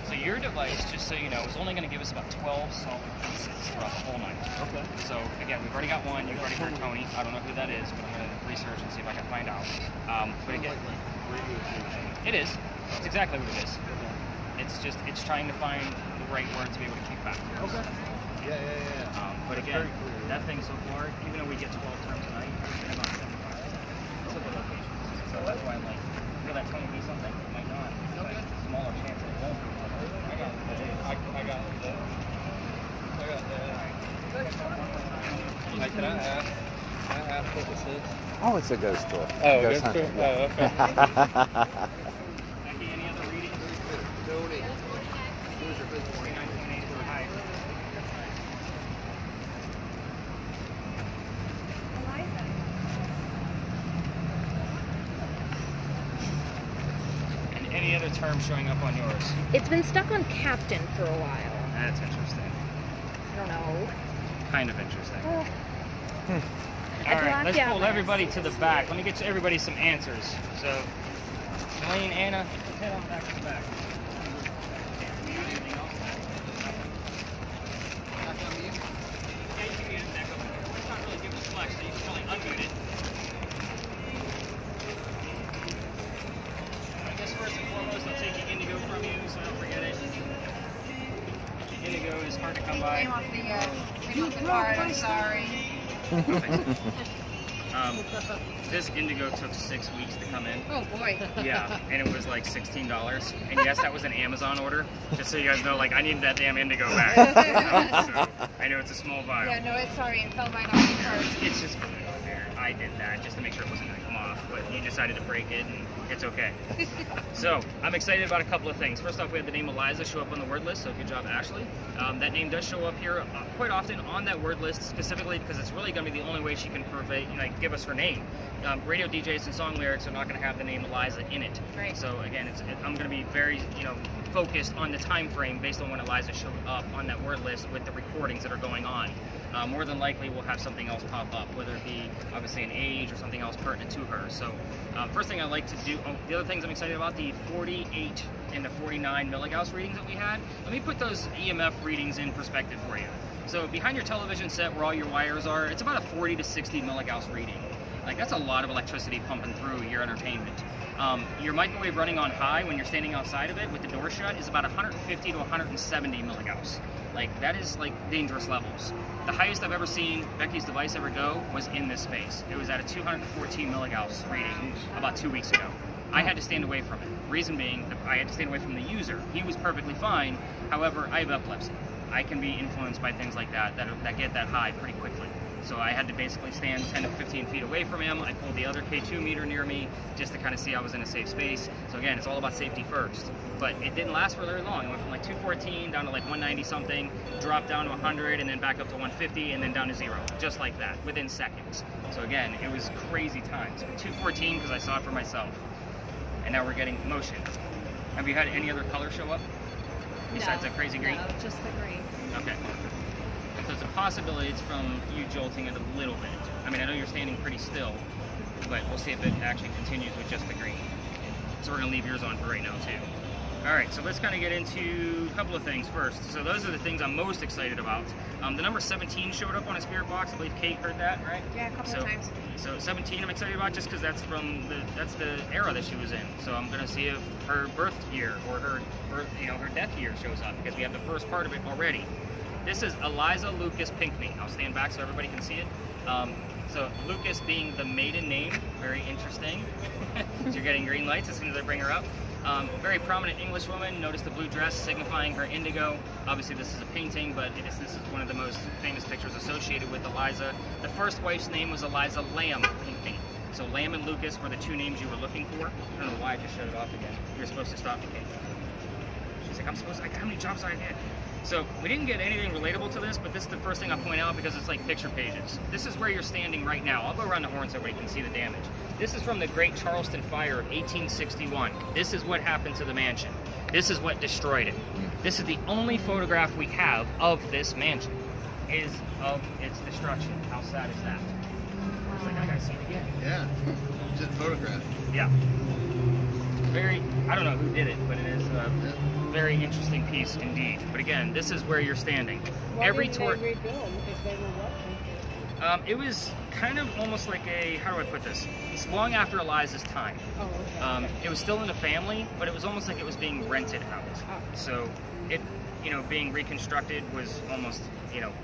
So your device, just so you know, is only going to give us about 12 solid pieces throughout the whole night. Okay. So again, we've already got one. You've already heard Tony. I don't know who that is, but I'm going to research and see if I can find out. But again, Radio station. it is. It's exactly what it is. It's trying to find the right word to be able to keep back. Okay. Yeah. But That's again, very clear. that thing so far, even though we get 12 terms a night, we're getting about 75 typical locations. So that's why I'm like, I feel that telling me something. It might not. But it's a smaller chance that it won't. I got that. Can I ask what this is? Oh, it's a ghost tour. Oh, Ghost ghost tour? hunting, yeah. Oh, okay. Becky, any other readings? Donate. Where's your business? 49.8 for high. And any other terms showing up on yours? It's been stuck on Captain for a while. That's interesting. I don't know. Kind of interesting. Oh. All right, blocked let's out pull my everybody to the back. Let me get everybody some answers. So, GELENE, Anna, let's head on back to the back. Yeah, you can get back up here. It's not really giving us much, so you can probably unmute it. I guess first and foremost, I'll take the Indigo from you, so don't forget it. Indigo is hard to come by. came off the card. I'm sorry. This Indigo took 6 weeks to come in. Oh boy. Yeah, and it was like $16. And yes, that was an Amazon order. Just so you guys know, like, I needed that damn Indigo back. So, I know it's a small vial. Yeah, no, it's sorry. It fell right off the card. It's just I did that just to make sure it wasn't going to come off, but you decided to break it, and it's okay. So, I'm excited about a couple of things. First off, we had the name Eliza show up on the word list, so good job, Ashley. That name does show up here quite often on that word list, specifically because it's really going to be the only way she can give us her name. Radio DJs and song lyrics are not going to have the name Eliza in it. Right. So, again, I'm going to be very, focused on the time frame based on when Eliza showed up on that word list with the recordings that are going on. More than likely, we'll have something else pop up, whether it be obviously an age or something else pertinent to her. So, first thing I like to do, the other things I'm excited about, the 48 and the 49 milligauss readings that we had. Let me put those EMF readings in perspective for you. So, behind your television set where all your wires are, it's about a 40 to 60 milligauss reading. Like, that's a lot of electricity pumping through your entertainment. Your microwave running on high when you're standing outside of it with the door shut is about 150 to 170 milligauss. Like, that is like dangerous levels. The highest I've ever seen Becky's device ever go was in this space. It was at a 214 milligauss reading about 2 weeks ago. I had to stand away from it. Reason being, I had to stand away from the user. He was perfectly fine. However, I have epilepsy. I can be influenced by things like that get that high pretty quickly. So I had to basically stand 10 to 15 feet away from him. I pulled the other K2 meter near me just to kind of see I was in a safe space. So again, it's all about safety first. But it didn't last for very long. It went from like 214 down to like 190 something, dropped down to 100, and then back up to 150, and then down to 0, just like that, within seconds. So again, it was crazy times. 214 because I saw it for myself. And now we're getting motion. Have you had any other color show up? Besides that crazy green? No, just the green. Okay. So it's possibility it's from you jolting it a little bit. I mean, I know you're standing pretty still, but we'll see if it actually continues with just the green. So we're gonna leave yours on for right now too. All right, so let's kind of get into a couple of things first. So those are the things I'm most excited about. The number 17 showed up on a spirit box. I believe Kate heard that, right? Yeah, a couple of times. So 17 I'm excited about just because that's the era that she was in. So I'm gonna see if her birth year or her death year shows up, because we have the first part of it already. This is Eliza Lucas Pinckney. I'll stand back so everybody can see it. So Lucas being the maiden name, very interesting. You're getting green lights as soon as I bring her up. Very prominent English woman. Notice the blue dress signifying her indigo. Obviously this is a painting, but this is one of the most famous pictures associated with Eliza. The first wife's name was Eliza Lamb Pinckney. So Lamb and Lucas were the two names you were looking for. I don't know why I just shut it off again. You're supposed to stop me, Kate. She's like, how many jobs did I get? So we didn't get anything relatable to this, but this is the first thing I'll point out because it's like picture pages. This is where you're standing right now. I'll go around the horn so everybody can see the damage. This is from the Great Charleston Fire of 1861. This is what happened to the mansion. This is what destroyed it. This is the only photograph we have of this mansion, is of its destruction. How sad is that? It's like, I gotta see it again. Yeah. Just photograph. Yeah. I don't know who did it, but it is a very interesting piece indeed. But again, this is where you're standing. Every tour. They rebuild because they were watching. It was kind of almost like how do I put this? It's long after Eliza's time. Oh, okay. It was still in the family, but it was almost like it was being rented out. So it, being reconstructed was almost,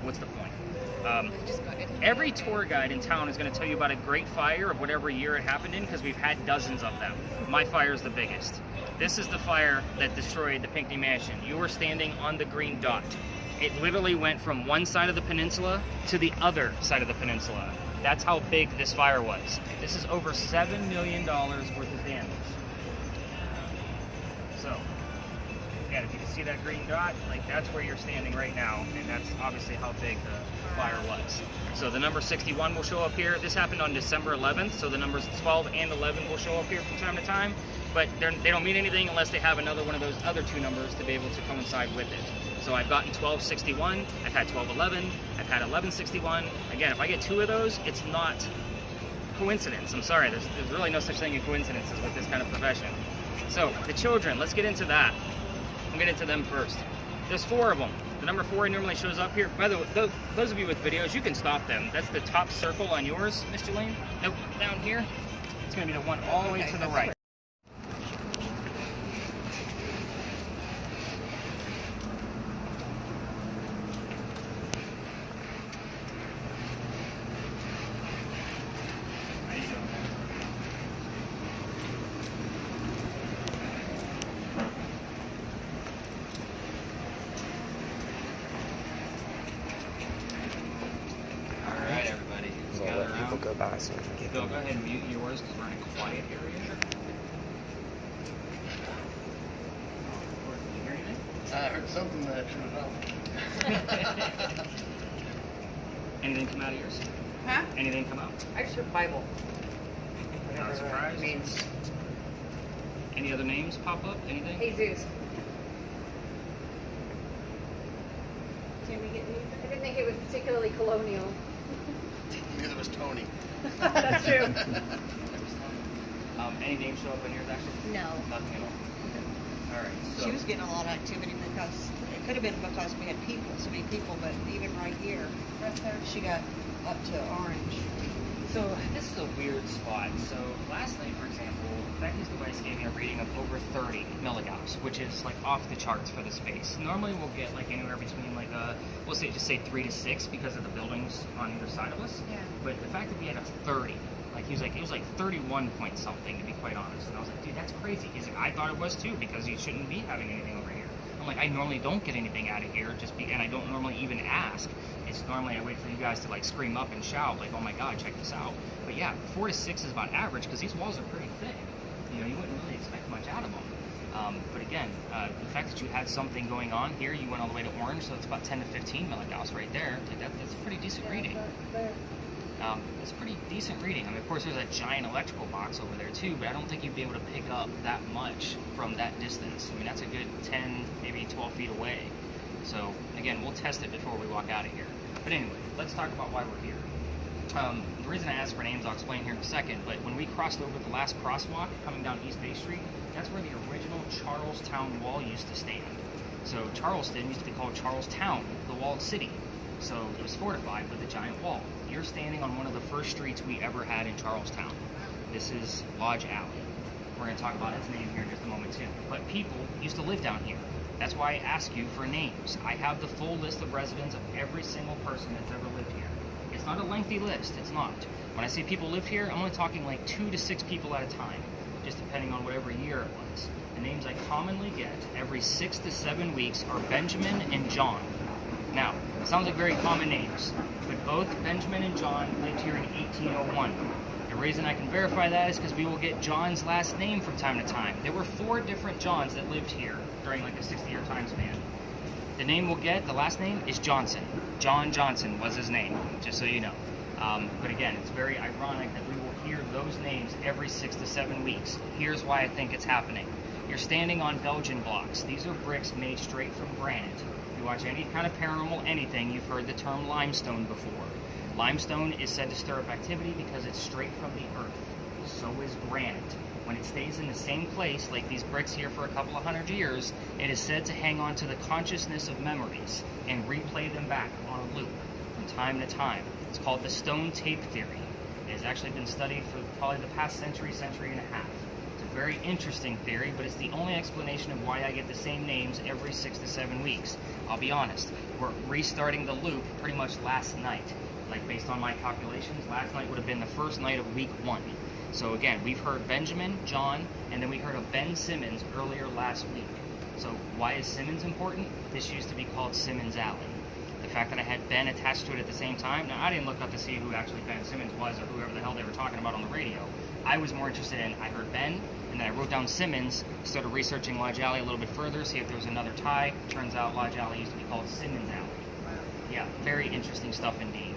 what's the point? Every tour guide in town is going to tell you about a great fire of whatever year it happened in, because we've had dozens of them. My fire is the biggest. This is the fire that destroyed the Pinckney Mansion. You were standing on the green dot. It literally went from one side of the peninsula to the other side of the peninsula. That's how big this fire was. This is over $7 million worth of damage. So, again, if you can see that green dot, that's where you're standing right now, and that's obviously how big the fire was. So the number 61 will show up here. This happened on December 11th, so the numbers 12 and 11 will show up here from time to time, but they don't mean anything unless they have another one of those other two numbers to be able to coincide with it. So I've gotten 1261, I've had 1211, I've had 1161. Again, if I get two of those, it's not coincidence. I'm sorry, there's really no such thing as coincidences with this kind of profession. So the children, let's get into that. We'll get into them first. There's 4 of them. The number 4 normally shows up here. By the way, those of you with videos, you can stop them. That's the top circle on yours, Miss Gelene. Nope, down here. It's going to be the one all the way to the right. Go by so I can get Go ahead and mute yours because we're in a quiet area. Can you hear anything? I heard something that I turned off. Anything come out of yours? Huh? Anything come out? I just heard Bible. Not a surprise. Means Any other names pop up? Anything? Jesus. can we get new? I didn't think it was particularly colonial. Neither was Tony. That's true. Any names show up on yours actually? No. Nothing at all. Okay. All right. So She was getting a lot of activity because it could have been because we had so many people, but even right here, she got up to orange. So this is a weird spot. So last night, for example, Becky's device gave me a reading of over 30 milligauss, which is off the charts for the space. Normally we'll get anywhere between we'll say 3 to 6 because of the buildings on either side of us. Yeah. But the fact that we had a 30, it was 31 point something, to be quite honest. And I was like, dude, that's crazy. He's like, I thought it was too, because you shouldn't be having anything over here. I'm like, I normally don't get anything out of here, and I don't normally even ask. It's normally I wait for you guys to scream up and shout, oh my God, check this out. But yeah, 4 to 6 is about average because these walls are pretty thick. You wouldn't really expect much out of them. But again, the fact that you had something going on here, you went all the way to orange, so it's about 10 to 15 milligauss right there. That's a pretty decent reading. It's pretty decent reading. I mean, of course, there's a giant electrical box over there too, but I don't think you'd be able to pick up that much from that distance. I mean, that's a good 10, maybe 12 feet away. So again, we'll test it before we walk out of here. But anyway, let's talk about why we're here. The reason I asked for names I'll explain here in a second, but when we crossed over the last crosswalk coming down East Bay Street, that's where the original Charlestown Wall used to stand. So Charleston used to be called Charlestown, the walled city. So it was fortified with a giant wall. You're standing on one of the first streets we ever had in Charlestown. This is Lodge Alley. We're going to talk about its name here in just a moment too. But people used to live down here. That's why I ask you for names. I have the full list of residents of every single person that's ever lived here. It's not a lengthy list, it's not. When I say people live here, I'm only talking like 2 to 6 people at a time, just depending on whatever year it was. The names I commonly get every 6 to 7 weeks are Benjamin and John. Now, it sounds like very common names, but both Benjamin and John lived here in 1801. The reason I can verify that is because we will get John's last name from time to time. There were 4 different Johns that lived here during like a 60-year time span. The name we'll get, the last name, is Johnson. John Johnson was his name, just so you know. But again, it's very ironic that we will hear those names every 6 to 7 weeks. Here's why I think it's happening. You're standing on Belgian blocks. These are bricks made straight from granite. If you watch any kind of paranormal anything, you've heard the term limestone before. Limestone is said to stir up activity because it's straight from the earth. So is granite. When it stays in the same place, like these bricks here for a couple of 100 years, it is said to hang on to the consciousness of memories and replay them back on a loop from time to time. It's called the stone tape theory. It has actually been studied for probably the past century and a half. It's a very interesting theory, but it's the only explanation of why I get the same names every 6 to 7 weeks. I'll be honest, we're restarting the loop pretty much last night. Like based on my calculations, last night would have been the first night of week 1. So again, we've heard Benjamin, John, and then we heard of Ben Simmons earlier last week. So why is Simmons important? This used to be called Simmons Alley. The fact that I had Ben attached to it at the same time, now I didn't look up to see who actually Ben Simmons was or whoever the hell they were talking about on the radio. I was more interested in, I heard Ben, and then I wrote down Simmons, started researching Lodge Alley a little bit further, see if there was another tie. Turns out Lodge Alley used to be called Simmons Alley. Yeah, very interesting stuff indeed.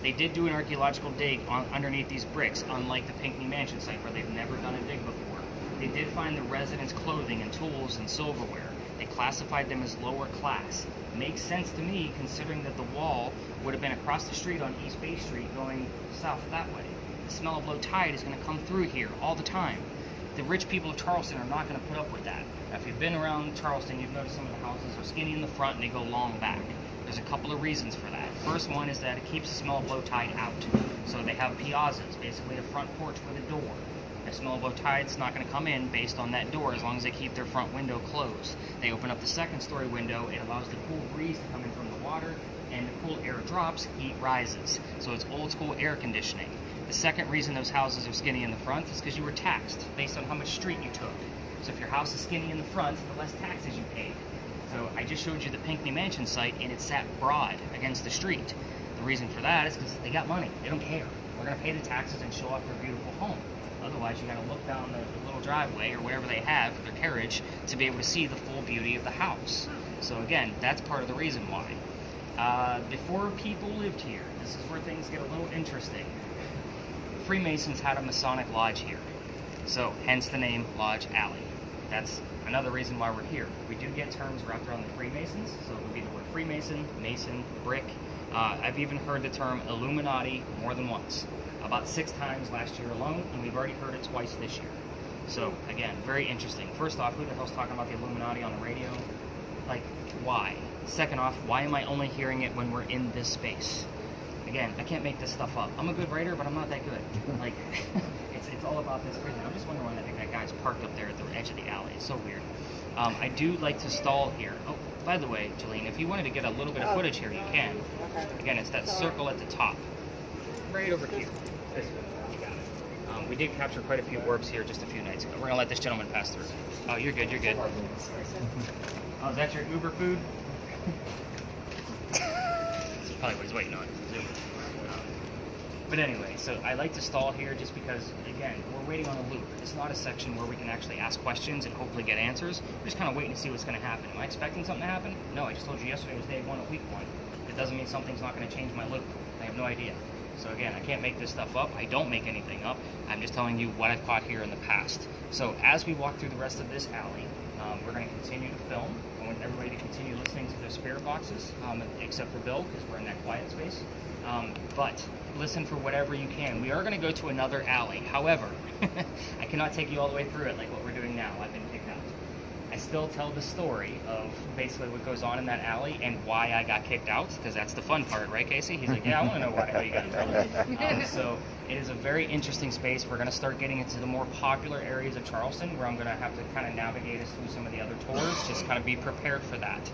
They did do an archaeological dig underneath these bricks, unlike the Pinckney Mansion site where they've never done a dig before. They did find the residents' clothing and tools and silverware. They classified them as lower class. Makes sense to me considering that the wall would have been across the street on East Bay Street going south that way. The smell of low tide is going to come through here all the time. The rich people of Charleston are not going to put up with that. Now, if you've been around Charleston, you've noticed some of the houses are skinny in the front and they go long back. There's a couple of reasons for that. First one is that it keeps the smell of low tide out. So they have piazzas, basically a front porch with a door. The smell of low tide's not going to come in based on that door as long as they keep their front window closed. They open up the second story window, it allows the cool breeze to come in from the water, and the cool air drops, heat rises. So it's old school air conditioning. The second reason those houses are skinny in the front is because you were taxed based on how much street you took. So if your house is skinny in the front, the less taxes you paid. So I just showed you the Pinckney Mansion site, and it sat broad against the street. The reason for that is because they got money. They don't care. We're going to pay the taxes and show off their beautiful home. Otherwise, you got to look down the little driveway or whatever they have for their carriage to be able to see the full beauty of the house. So again, that's part of the reason why. Before people lived here, this is where things get a little interesting. Freemasons had a Masonic lodge here. So hence the name Lodge Alley. That's another reason why we're here. We do get terms wrapped around the Freemasons, so it would be the word Freemason, Mason, Brick. I've even heard the term Illuminati more than once. About 6 times last year alone, and we've already heard it twice this year. So, again, very interesting. First off, who the hell's talking about the Illuminati on the radio? Like, why? Second off, why am I only hearing it when we're in this space? Again, I can't make this stuff up. I'm a good writer, but I'm not that good. Like, it's all about this crazy. I'm just wondering why that guy's parked up there at the edge of the alley. It's so weird. I do like to stall here. Oh, by the way, Gelene, if you wanted to get a little bit of footage here, you can. Again, it's that circle at the top. Right over here. This way. You got it. We did capture quite a few orbs here just a few nights ago. We're going to let this gentleman pass through. Oh, you're good, you're good. Oh, is that your Uber food? That's probably what he's waiting on. But anyway, so I like to stall here just because, again, we're waiting on a loop. It's not a section where we can actually ask questions and hopefully get answers. We're just kind of waiting to see what's going to happen. Am I expecting something to happen? No, I just told you yesterday was day 1 of week 1. It doesn't mean something's not going to change my loop. I have no idea. So again, I can't make this stuff up. I don't make anything up. I'm just telling you what I've caught here in the past. So as we walk through the rest of this alley, we're going to continue to film. I want everybody to continue listening to their spirit boxes, except for Bill, because we're in that quiet space. But listen for whatever you can. We are going to go to another alley. However, I cannot take you all the way through it like what we're doing now. I've been kicked out. I still tell the story of basically what goes on in that alley and why I got kicked out, because that's the fun part, right, Casey? He's like, yeah, I want to know how you got in trouble. So it is a very interesting space. We're going to start getting into the more popular areas of Charleston, where I'm going to have to kind of navigate us through some of the other tours, just kind of be prepared for that.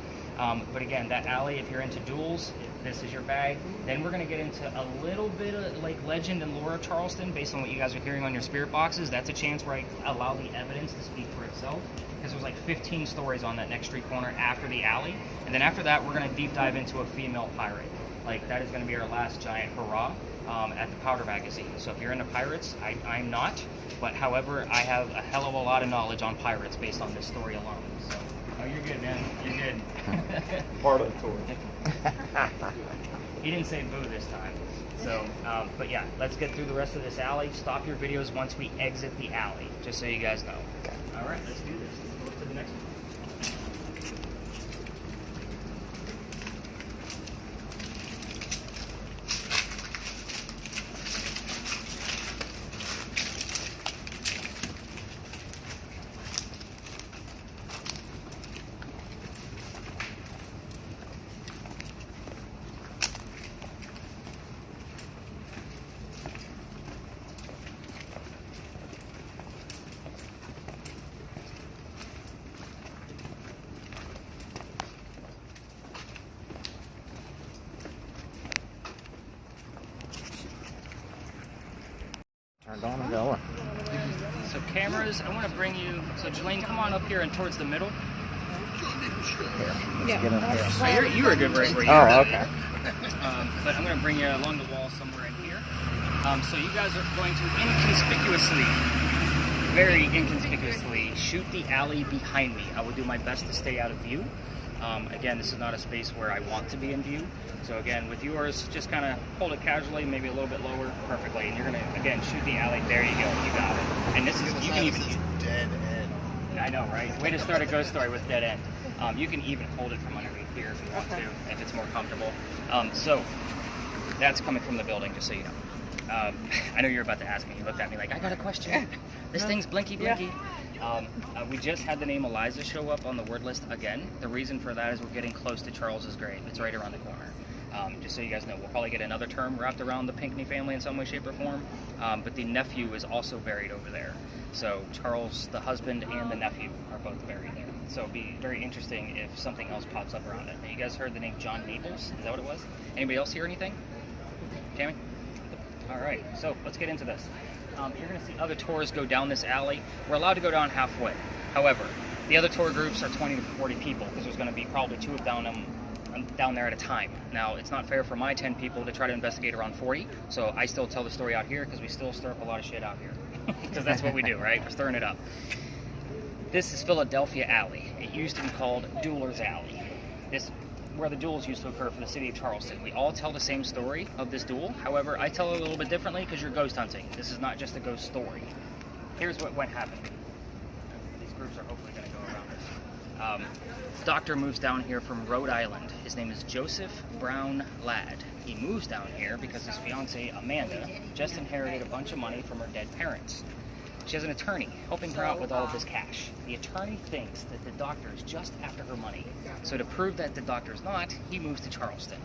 But again, that alley, if you're into duels, this is your bag. Then we're going to get into a little bit of like legend and lore of Charleston based on what you guys are hearing on your spirit boxes. That's a chance where I allow the evidence to speak for itself, because there's like 15 stories on that next street corner after the alley. And then after that, we're going to deep dive into a female pirate. Like, that is going to be our last giant hurrah at the Powder Magazine. So if you're into pirates, I'm not. But however, I have a hell of a lot of knowledge on pirates based on this story alone. So, oh, you're good, man. You're good. Part of the tour. He didn't say boo this time. So, but yeah, let's get through the rest of this alley. Stop your videos once we exit the alley, just so you guys know. Okay. All right, let's do this. Let's go to the next one. Turned on and going. So cameras, I want to bring you, so Gelene, come on up here and towards the middle. Here, let's get in here. So you were good right where you are. Oh, okay. But I'm going to bring you along the wall somewhere in here. So you guys are going to inconspicuously, very inconspicuously, shoot the alley behind me. I will do my best to stay out of view. Again, this is not a space where I want to be in view. So again, with yours, just kind of hold it casually, maybe a little bit lower, perfectly. And you're going to, again, shoot the alley. There you go. You got it. And this is, you can even... Dead end. I know, right? Way to start a ghost story with dead end. You can even hold it from underneath here if you want to, if it's more comfortable. So that's coming from the building, just so you know. I know you're about to ask me. You looked at me like, I got a question. This thing's blinky blinky. We just had the name Eliza show up on the word list again. The reason for that is we're getting close to Charles's grave. It's right around the corner. Just so you guys know, we'll probably get another term wrapped around the Pinckney family in some way, shape, or form. But the nephew is also buried over there. So Charles, the husband, and the nephew are both buried there. So it'd be very interesting if something else pops up around it. Now, you guys heard the name John Naples? Is that what it was? Anybody else hear anything? Tammy? All right, so let's get into this. You're going to see other tours go down this alley. We're allowed to go down halfway. However, the other tour groups are 20 to 40 people, because there's going to be probably two of them down there at a time. Now, it's not fair for my 10 people to try to investigate around 40, so I still tell the story out here, because we still stir up a lot of shit out here. Because that's what we do, right? We're stirring it up. This is Philadelphia Alley. It used to be called Dueler's Alley. This where the duels used to occur for the city of Charleston. We all tell the same story of this duel. However, I tell it a little bit differently because you're ghost hunting. This is not just a ghost story. Here's what happened. These groups are hopefully going to go around this. The doctor moves down here from Rhode Island. His name is Joseph Brown Ladd. He moves down here because his fiancée, Amanda, just inherited a bunch of money from her dead parents. She has an attorney helping her out with all of this cash. The attorney thinks that the doctor is just after her money. So to prove that the doctor is not, he moves to Charleston.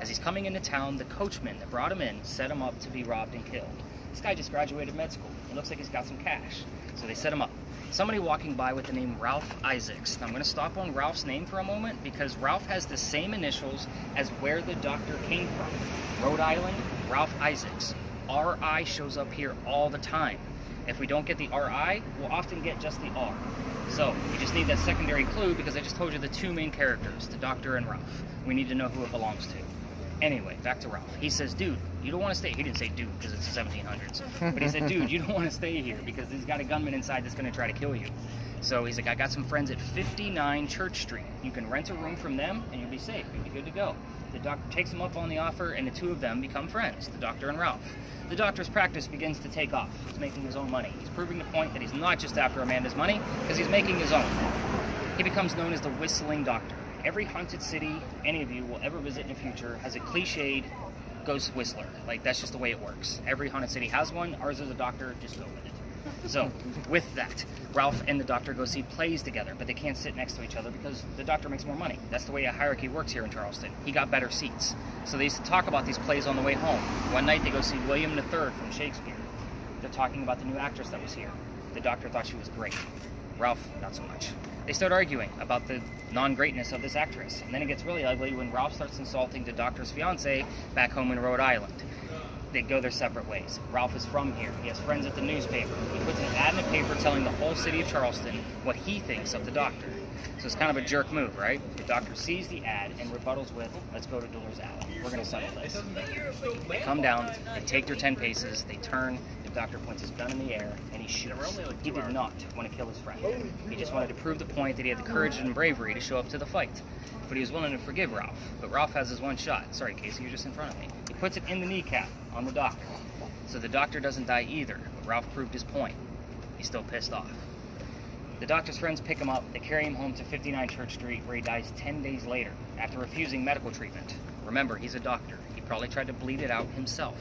As he's coming into town, the coachman that brought him in set him up to be robbed and killed. This guy just graduated med school. It looks like he's got some cash. So they set him up. Somebody walking by with the name Ralph Isaacs. Now I'm going to stop on Ralph's name for a moment because Ralph has the same initials as where the doctor came from. Rhode Island, Ralph Isaacs. R.I. shows up here all the time. If we don't get the R.I., we'll often get just the R. So we just need that secondary clue because I just told you the two main characters, the doctor and Ralph. We need to know who it belongs to. Anyway, back to Ralph. He says, dude, you don't want to stay. He didn't say dude because it's the 1700s. But he said, dude, you don't want to stay here because he's got a gunman inside that's going to try to kill you. So he's like, I got some friends at 59 Church Street. You can rent a room from them and you'll be safe. You'll be good to go. The doctor takes him up on the offer and the two of them become friends, the doctor and Ralph. The doctor's practice begins to take off. He's making his own money. He's proving the point that he's not just after Amanda's money because he's making his own. He becomes known as the Whistling Doctor. Every haunted city any of you will ever visit in the future has a cliched ghost whistler. Like, that's just the way it works. Every haunted city has one. Ours is a doctor. Just go with it. So, with that, Ralph and the doctor go see plays together, but they can't sit next to each other because the doctor makes more money. That's the way a hierarchy works here in Charleston. He got better seats. So they used to talk about these plays on the way home. One night they go see William III from Shakespeare. They're talking about the new actress that was here. The doctor thought she was great. Ralph, not so much. They start arguing about the non-greatness of this actress. And then it gets really ugly when Ralph starts insulting the doctor's fiancée back home in Rhode Island. They go their separate ways. Ralph is from here. He has friends at the newspaper. He puts an ad in the paper telling the whole city of Charleston what he thinks of the doctor. So it's kind of a jerk move, right? The doctor sees the ad and rebuttals with, let's go to Doors Alley. We're going to settle this. They come down, they take their 10 paces, they turn, the doctor points his gun in the air, and he shoots. He did not want to kill his friend. He just wanted to prove the point that he had the courage and bravery to show up to the fight. But he was willing to forgive Ralph. But Ralph has his one shot. Sorry, Casey, you're just in front of me. He puts it in the kneecap on the doctor. So the doctor doesn't die either, but Ralph proved his point. He's still pissed off. The doctor's friends pick him up. They carry him home to 59 Church Street, where he dies 10 days later after refusing medical treatment. Remember, he's a doctor. He probably tried to bleed it out himself.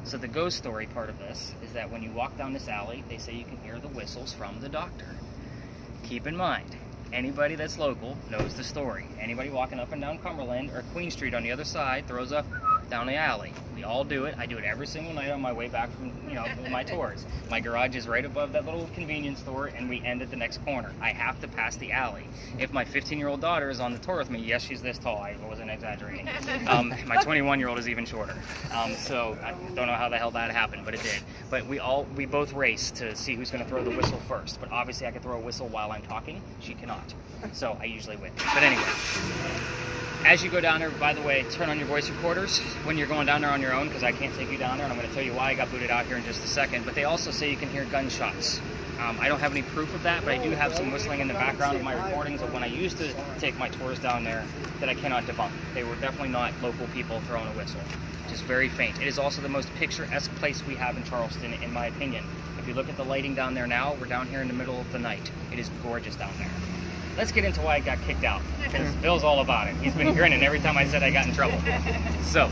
So the ghost story part of this is that when you walk down this alley, they say you can hear the whistles from the doctor. Keep in mind, anybody that's local knows the story. Anybody walking up and down Cumberland or Queen Street on the other side throws a down the alley. We all do it. I do it every single night on my way back from, my tours. My garage is right above that little convenience store, and we end at the next corner. I have to pass the alley. If my 15-year-old daughter is on the tour with me, yes, she's this tall. I wasn't exaggerating. My 21-year-old is even shorter. So I don't know how the hell that happened, but it did. But we both race to see who's going to throw the whistle first. But obviously I can throw a whistle while I'm talking. She cannot. So I usually win. But anyway. As you go down there, by the way, turn on your voice recorders when you're going down there on your own, because I can't take you down there, and I'm going to tell you why I got booted out here in just a second. But they also say you can hear gunshots. I don't have any proof of that, but I do have some whistling in the background of my recordings of when I used to take my tours down there that I cannot debunk. They were definitely not local people throwing a whistle. Just very faint. It is also the most picturesque place we have in Charleston, in my opinion. If you look at the lighting down there now, we're down here in the middle of the night. It is gorgeous down there. Let's get into why I got kicked out, because Bill's all about it. He's been grinning every time I said I got in trouble. So,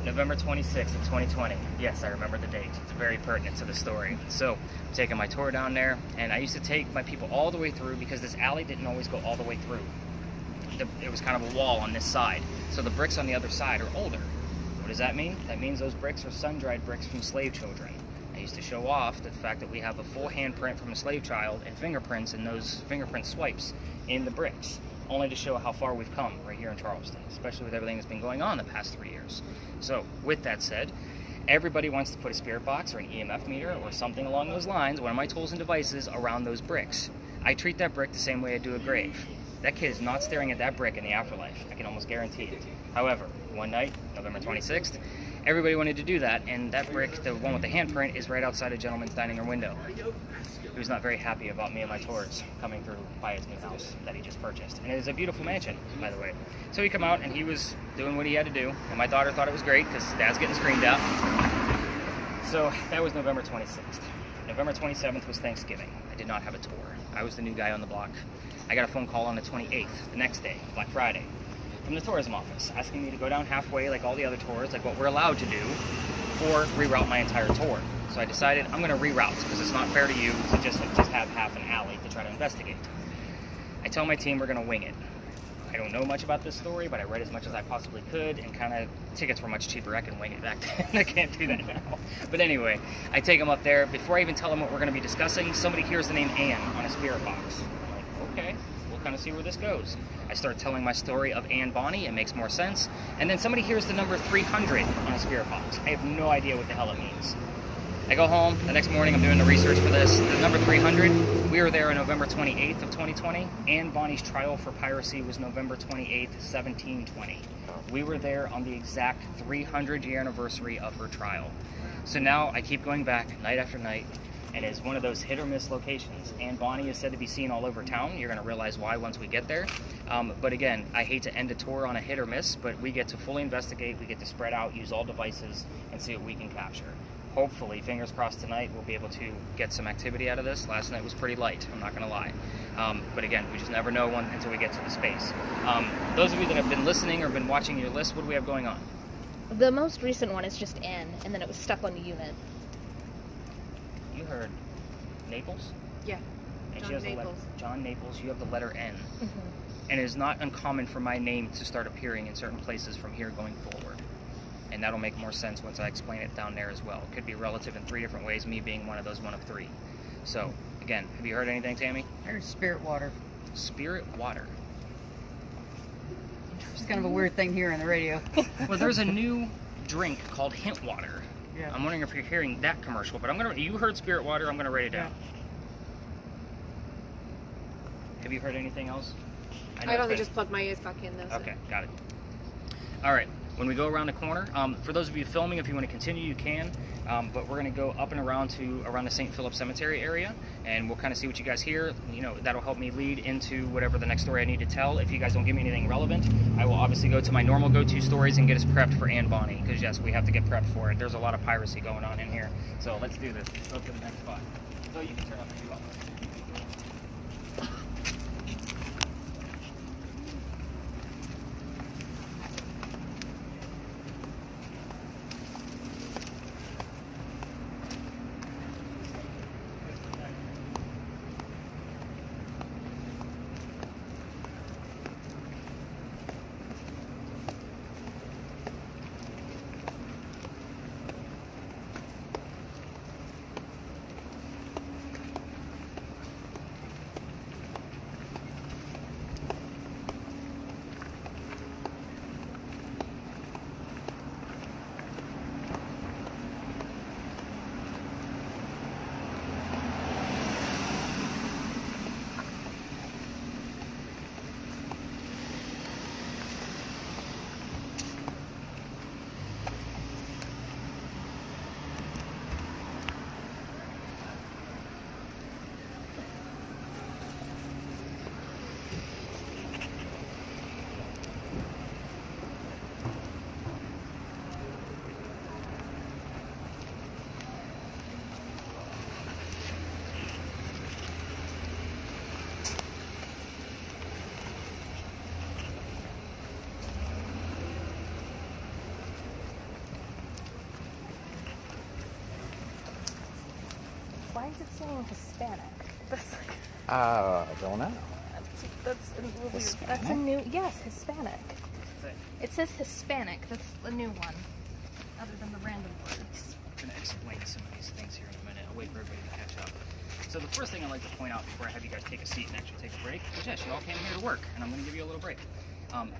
November 26th of 2020. Yes, I remember the date. It's very pertinent to the story. So, I'm taking my tour down there, and I used to take my people all the way through because this alley didn't always go all the way through. It was kind of a wall on this side, so the bricks on the other side are older. What does that mean? That means those bricks are sun-dried bricks from slave children. I used to show off the fact that we have a full handprint from a slave child and fingerprints and those fingerprint swipes in the bricks, only to show how far we've come right here in Charleston, especially with everything that's been going on the past 3 years. So, with that said, everybody wants to put a spirit box or an EMF meter or something along those lines, one of my tools and devices, around those bricks. I treat that brick the same way I do a grave. That kid is not staring at that brick in the afterlife. I can almost guarantee it. However, one night, November 26th, everybody wanted to do that, and that brick, the one with the handprint, is right outside a gentleman's dining room window. He was not very happy about me and my tours coming through by his new house that he just purchased. And it is a beautiful mansion, by the way. So he come out, and he was doing what he had to do, and my daughter thought it was great because Dad's getting screamed at. So that was November 26th. November 27th was Thanksgiving. I did not have a tour. I was the new guy on the block. I got a phone call on the 28th, the next day, Black Friday, from the tourism office, asking me to go down halfway like all the other tours, like what we're allowed to do, or reroute my entire tour. So I decided I'm going to reroute, because it's not fair to you to just have half an alley to try to investigate. I tell my team we're going to wing it. I don't know much about this story, but I read as much as I possibly could, and kind of, tickets were much cheaper. I can wing it back then. I can't do that now. But anyway, I take them up there. Before I even tell them what we're going to be discussing, somebody hears the name Anne on a spirit box. I'm like, okay, we'll kind of see where this goes. I start telling my story of Anne Bonny. It makes more sense. And then somebody hears the number 300 on a spirit box. I have no idea what the hell it means. I go home. The next morning, I'm doing the research for this. The number 300, we were there on November 28th of 2020. Anne Bonny's trial for piracy was November 28th, 1720. We were there on the exact 300-year anniversary of her trial. So now I keep going back night after night, and it's one of those hit-or-miss locations. Anne Bonny is said to be seen all over town. You're going to realize why once we get there. But again, I hate to end a tour on a hit or miss, but we get to fully investigate, we get to spread out, use all devices, and see what we can capture. hopefully, fingers crossed tonight, we'll be able to get some activity out of this. Last night was pretty light, I'm not going to lie. But again, we just never know until we get to the space. Those of you that have been listening or been watching your list, what do we have going on? The most recent one is just N, and then it was stuck on the unit. You heard Naples? Yeah. And John she has Naples. John Naples, you have the letter N. Mm-hmm. And it is not uncommon for my name to start appearing in certain places from here going forward. And that'll make more sense once I explain it down there as well. It could be relative in 3 different ways, me being one of those 1 of 3. So, again, have you heard anything, Tammy? I heard spirit water. Spirit water. It's kind of a weird thing here on the radio. Well, there's a new drink called Hint Water. Yeah. I'm wondering if you're hearing that commercial, but you heard spirit water, I'm gonna write it down. Have you heard anything else? I don't think just plug my ears back in though. So. Okay, got it. All right, when we go around the corner, for those of you filming, if you want to continue, you can. But we're going to go up and around the St. Philip Cemetery area, and we'll kind of see what you guys hear. You know, that'll help me lead into whatever the next story I need to tell. If you guys don't give me anything relevant, I will obviously go to my normal go-to stories and get us prepped for Anne Bonny, because yes, we have to get prepped for it. There's a lot of piracy going on in here. So let's do this. Let's go to the next spot. So you can turn up if you want. Why is it saying Hispanic? That's like, I don't know. that's a new, yes, Hispanic. It says Hispanic, that's a new one, other than the random words. I'm going to explain some of these things here in a minute. I'll wait for everybody to catch up. So the first thing I'd like to point out before I have you guys take a seat and actually take a break, is yes, you all came here to work, and I'm going to give you a little break,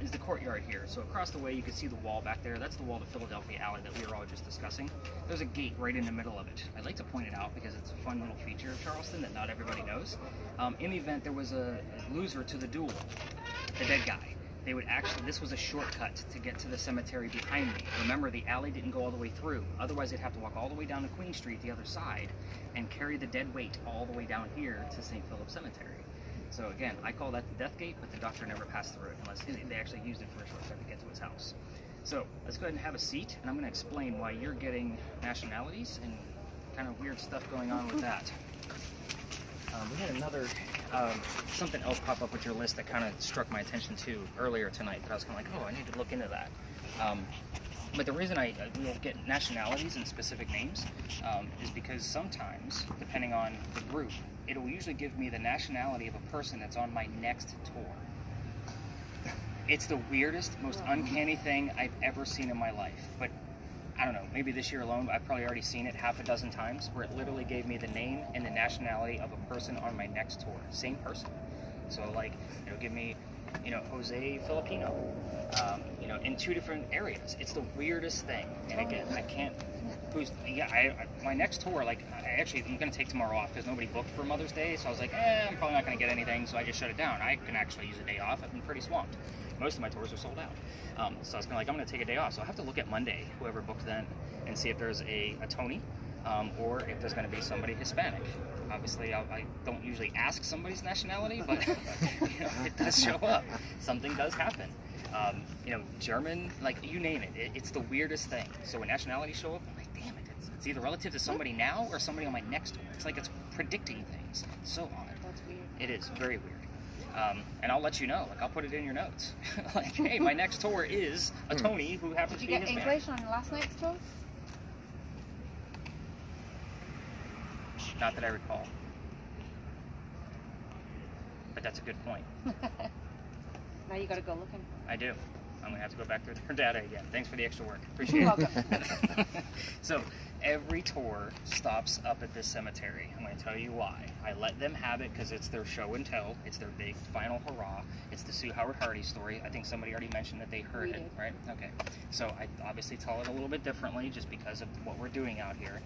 is the courtyard here. So across the way, you can see the wall back there. That's the wall to Philadelphia Alley that we were all just discussing. There's a gate right in the middle of it. I'd like to point it out because it's a fun little feature of Charleston that not everybody knows. In the event there was a loser to the duel, the dead guy, they would actually, this was a shortcut to get to the cemetery behind me. Remember, the alley didn't go all the way through. Otherwise, they'd have to walk all the way down to Queen Street, the other side, and carry the dead weight all the way down here to St. Philip Cemetery. So again, I call that the death gate, but the doctor never passed through it unless they actually used it for a shortcut to get to his house. So let's go ahead and have a seat, and I'm going to explain why you're getting nationalities and kind of weird stuff going on with that. We had another, something else pop up with your list that kind of struck my attention too earlier tonight, but I was kind of like, oh, I need to look into that. But the reason I will get nationalities and specific names is because sometimes, depending on the group, it will usually give me the nationality of a person that's on my next tour. It's the weirdest, most uncanny thing I've ever seen in my life. But I don't know, maybe this year alone, I've probably already seen it half a dozen times, where it literally gave me the name and the nationality of a person on my next tour. Same person. So like, it'll give me, Jose Filipino, in 2 different areas. It's the weirdest thing. And again, I can't boost. Yeah, my next tour, I'm going to take tomorrow off because nobody booked for Mother's Day. So I was like, I'm probably not going to get anything. So I just shut it down. I can actually use a day off. I've been pretty swamped. Most of my tours are sold out. So I was kind of like, I'm going to take a day off. So I have to look at Monday, whoever booked then, and see if there's a Tony or if there's going to be somebody Hispanic. Obviously, I don't usually ask somebody's nationality, but it does show up. Something does happen. German, like you name it. It's the weirdest thing. So when nationalities show up, I'm like, damn it, It's either relative to somebody now or somebody on my next tour. It's like it's predicting things. It's so odd. That's weird. It is very weird. And I'll let you know. Like, I'll put it in your notes. Like, hey, my next tour is a Tony who happens Did to you be get his English band. on last night's tour? Not that I recall. But that's a good point. Now you got to go looking. I do. I'm going to have to go back through their data again. Thanks for the extra work. Appreciate You're it. welcome. So, every tour stops up at this cemetery. I'm going to tell you why. I let them have it because it's their show and tell. It's their big final hurrah. It's the Sue Howard Hardy story. I think somebody already mentioned that they heard We it, did. right? Okay. So, I obviously tell it a little bit differently just because of what we're doing out here.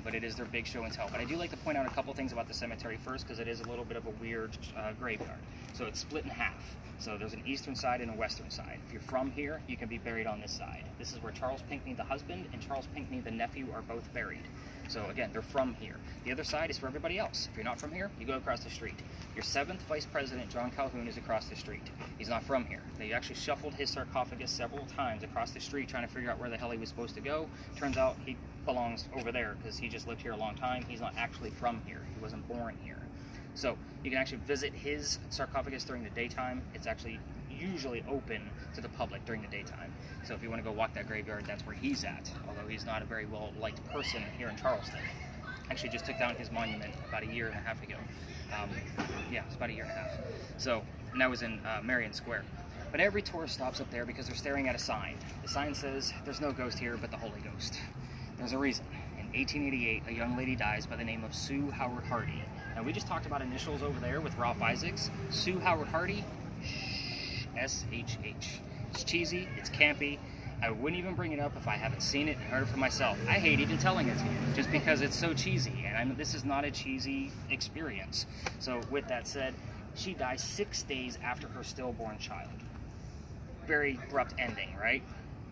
But it is their big show and tell. But I do like to point out a couple things about the cemetery first because it is a little bit of a weird graveyard. So, it's split in half. So there's an eastern side and a western side. If you're from here, you can be buried on this side. This is where Charles Pinckney, the husband, and Charles Pinckney, the nephew, are both buried. So again, they're from here. The other side is for everybody else. If you're not from here, you go across the street. Your 7th Vice President, John Calhoun, is across the street. He's not from here. They actually shuffled his sarcophagus several times across the street trying to figure out where the hell he was supposed to go. Turns out he belongs over there because he just lived here a long time. He's not actually from here. He wasn't born here. So you can actually visit his sarcophagus during the daytime. It's actually usually open to the public during the daytime. So if you want to go walk that graveyard, that's where he's at, although he's not a very well-liked person here in Charleston. Actually just took down his monument about a year and a half ago. Yeah, it's about a year and a half. So, and that was in Marion Square. But every tourist stops up there because they're staring at a sign. The sign says, "There's no ghost here but the Holy Ghost." There's a reason. In 1888, a young lady dies by the name of Sue Howard Hardy. Now, we just talked about initials over there with Ralph Isaacs. Sue Howard Hardy, SHH. It's cheesy, it's campy. I wouldn't even bring it up if I haven't seen it and heard it for myself. I hate even telling it to you, just because it's so cheesy, and this is not a cheesy experience. So with that said, she dies 6 days after her stillborn child. Very abrupt ending, right?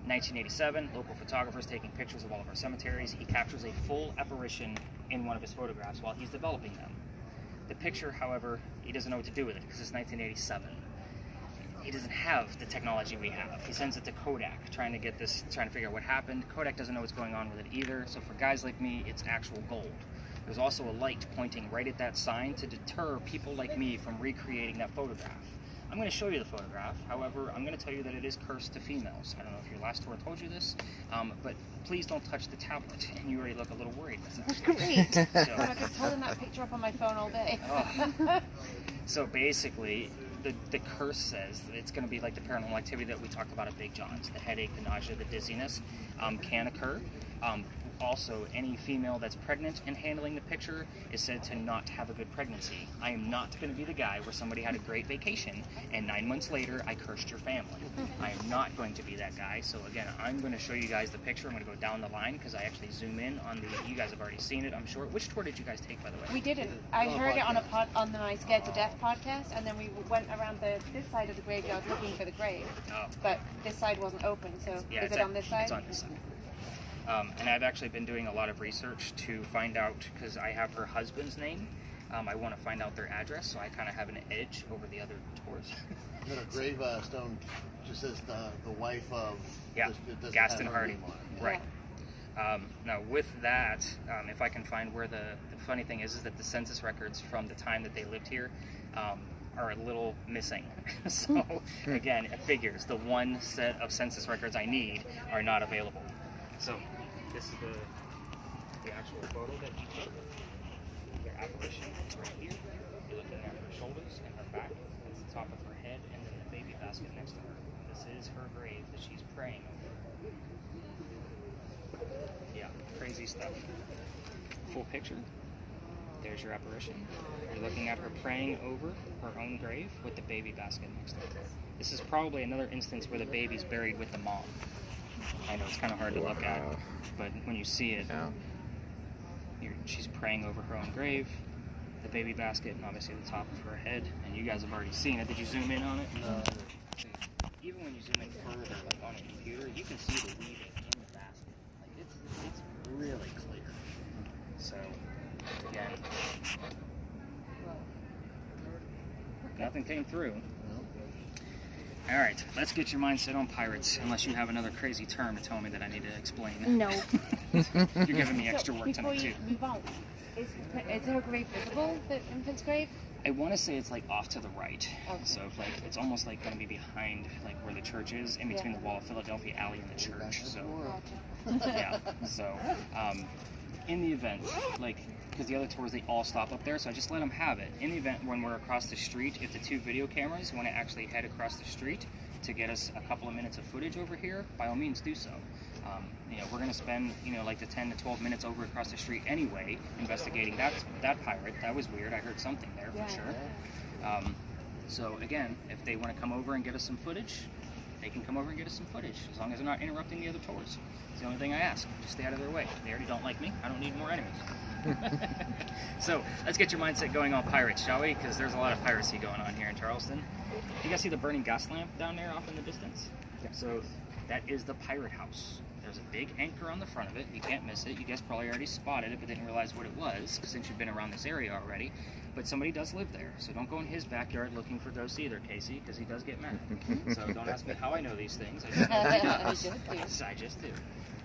1987, local photographers taking pictures of all of our cemeteries. He captures a full apparition in one of his photographs while he's developing them. The picture, however, he doesn't know what to do with it because it's 1987. He doesn't have the technology we have. He sends it to Kodak, trying to figure out what happened. Kodak doesn't know what's going on with it either, so for guys like me, it's actual gold. There's also a light pointing right at that sign to deter people like me from recreating that photograph. I'm going to show you the photograph, however, I'm going to tell you that it is cursed to females. I don't know if your last tour told you this, but please don't touch the tablet, and you already look a little worried with that. Great. So, I've been holding that picture up on my phone all day. So basically, the curse says that it's going to be like the paranormal activity that we talked about at Big John's. The headache, the nausea, the dizziness can occur. Also, any female that's pregnant and handling the picture is said to not have a good pregnancy. I am not going to be the guy where somebody had a great vacation and 9 months later I cursed your family. I am not going to be that guy. So again, I'm going to show you guys the picture. I'm going to go down the line because I actually zoom in on you guys have already seen it, I'm sure. Which tour did you guys take, by the way? We didn't. I heard it on the My Scared to Death podcast, and then we went around this side of the graveyard looking for the grave. Oh. But this side wasn't open, so Yeah, is it on this side? It's on this side. And I've actually been doing a lot of research to find out, because I have her husband's name, I want to find out their address, so I kind of have an edge over the other tours. And then a grave stone just says the wife of... Yeah, it doesn't Gaston have her Hardy. name on it. Right. Now, with that, if I can find where the funny thing is that the census records from the time that they lived here are a little missing. So, again, it figures the one set of census records I need are not available. So, this is the actual photo that he took. Their apparition is right here. You're looking at her shoulders and her back. That's the top of her head, and then the baby basket next to her. This is her grave that she's praying over. Yeah, crazy stuff. Full picture. There's your apparition. You're looking at her praying over her own grave with the baby basket next to her. This is probably another instance where the baby's buried with the mom. I know it's kind of hard to look at, but when you see it, she's praying over her own grave, the baby basket, and obviously the top of her head. And you guys have already seen it. Did you zoom in on it? Even when you zoom in further, like on a computer, you can see the weaving in the basket. Like it's really clear. So again, nothing came through. All right, let's get your mindset on pirates, unless you have another crazy term to tell me that I need to explain. No. You're giving me extra work Before tonight, you too. move on, is her grave visible, the infant's grave? I want to say it's like off to the right. Okay. So like it's almost like going to be behind like where the church is, in between the wall of Philadelphia Alley and the church. So yeah. So in the event, like, because the other tours they all stop up there, so I just let them have it. In the event when we're across the street, if the two video cameras want to actually head across the street to get us a couple of minutes of footage over here, by all means do so. You know, we're going to spend, you know, like the 10 to 12 minutes over across the street anyway, investigating that pirate. That was weird. I heard something there for sure. So again, if they want to come over and get us some footage, they can come over and get us some footage, as long as they're not interrupting the other tours. It's the only thing I ask. Just stay out of their way. They already don't like me. I don't need more enemies. So let's get your mindset going on pirates, shall we? Because there's a lot of piracy going on here in Charleston. You guys see the burning gas lamp down there off in the distance? So that is the pirate house. There's a big anchor on the front of it. You can't miss it. You guys probably already spotted it, but didn't realize what it was since you've been around this area already. But somebody does live there, so don't go in his backyard looking for ghosts either, Casey, because he does get mad. So don't ask me how I know these things. I just know he does. I just do.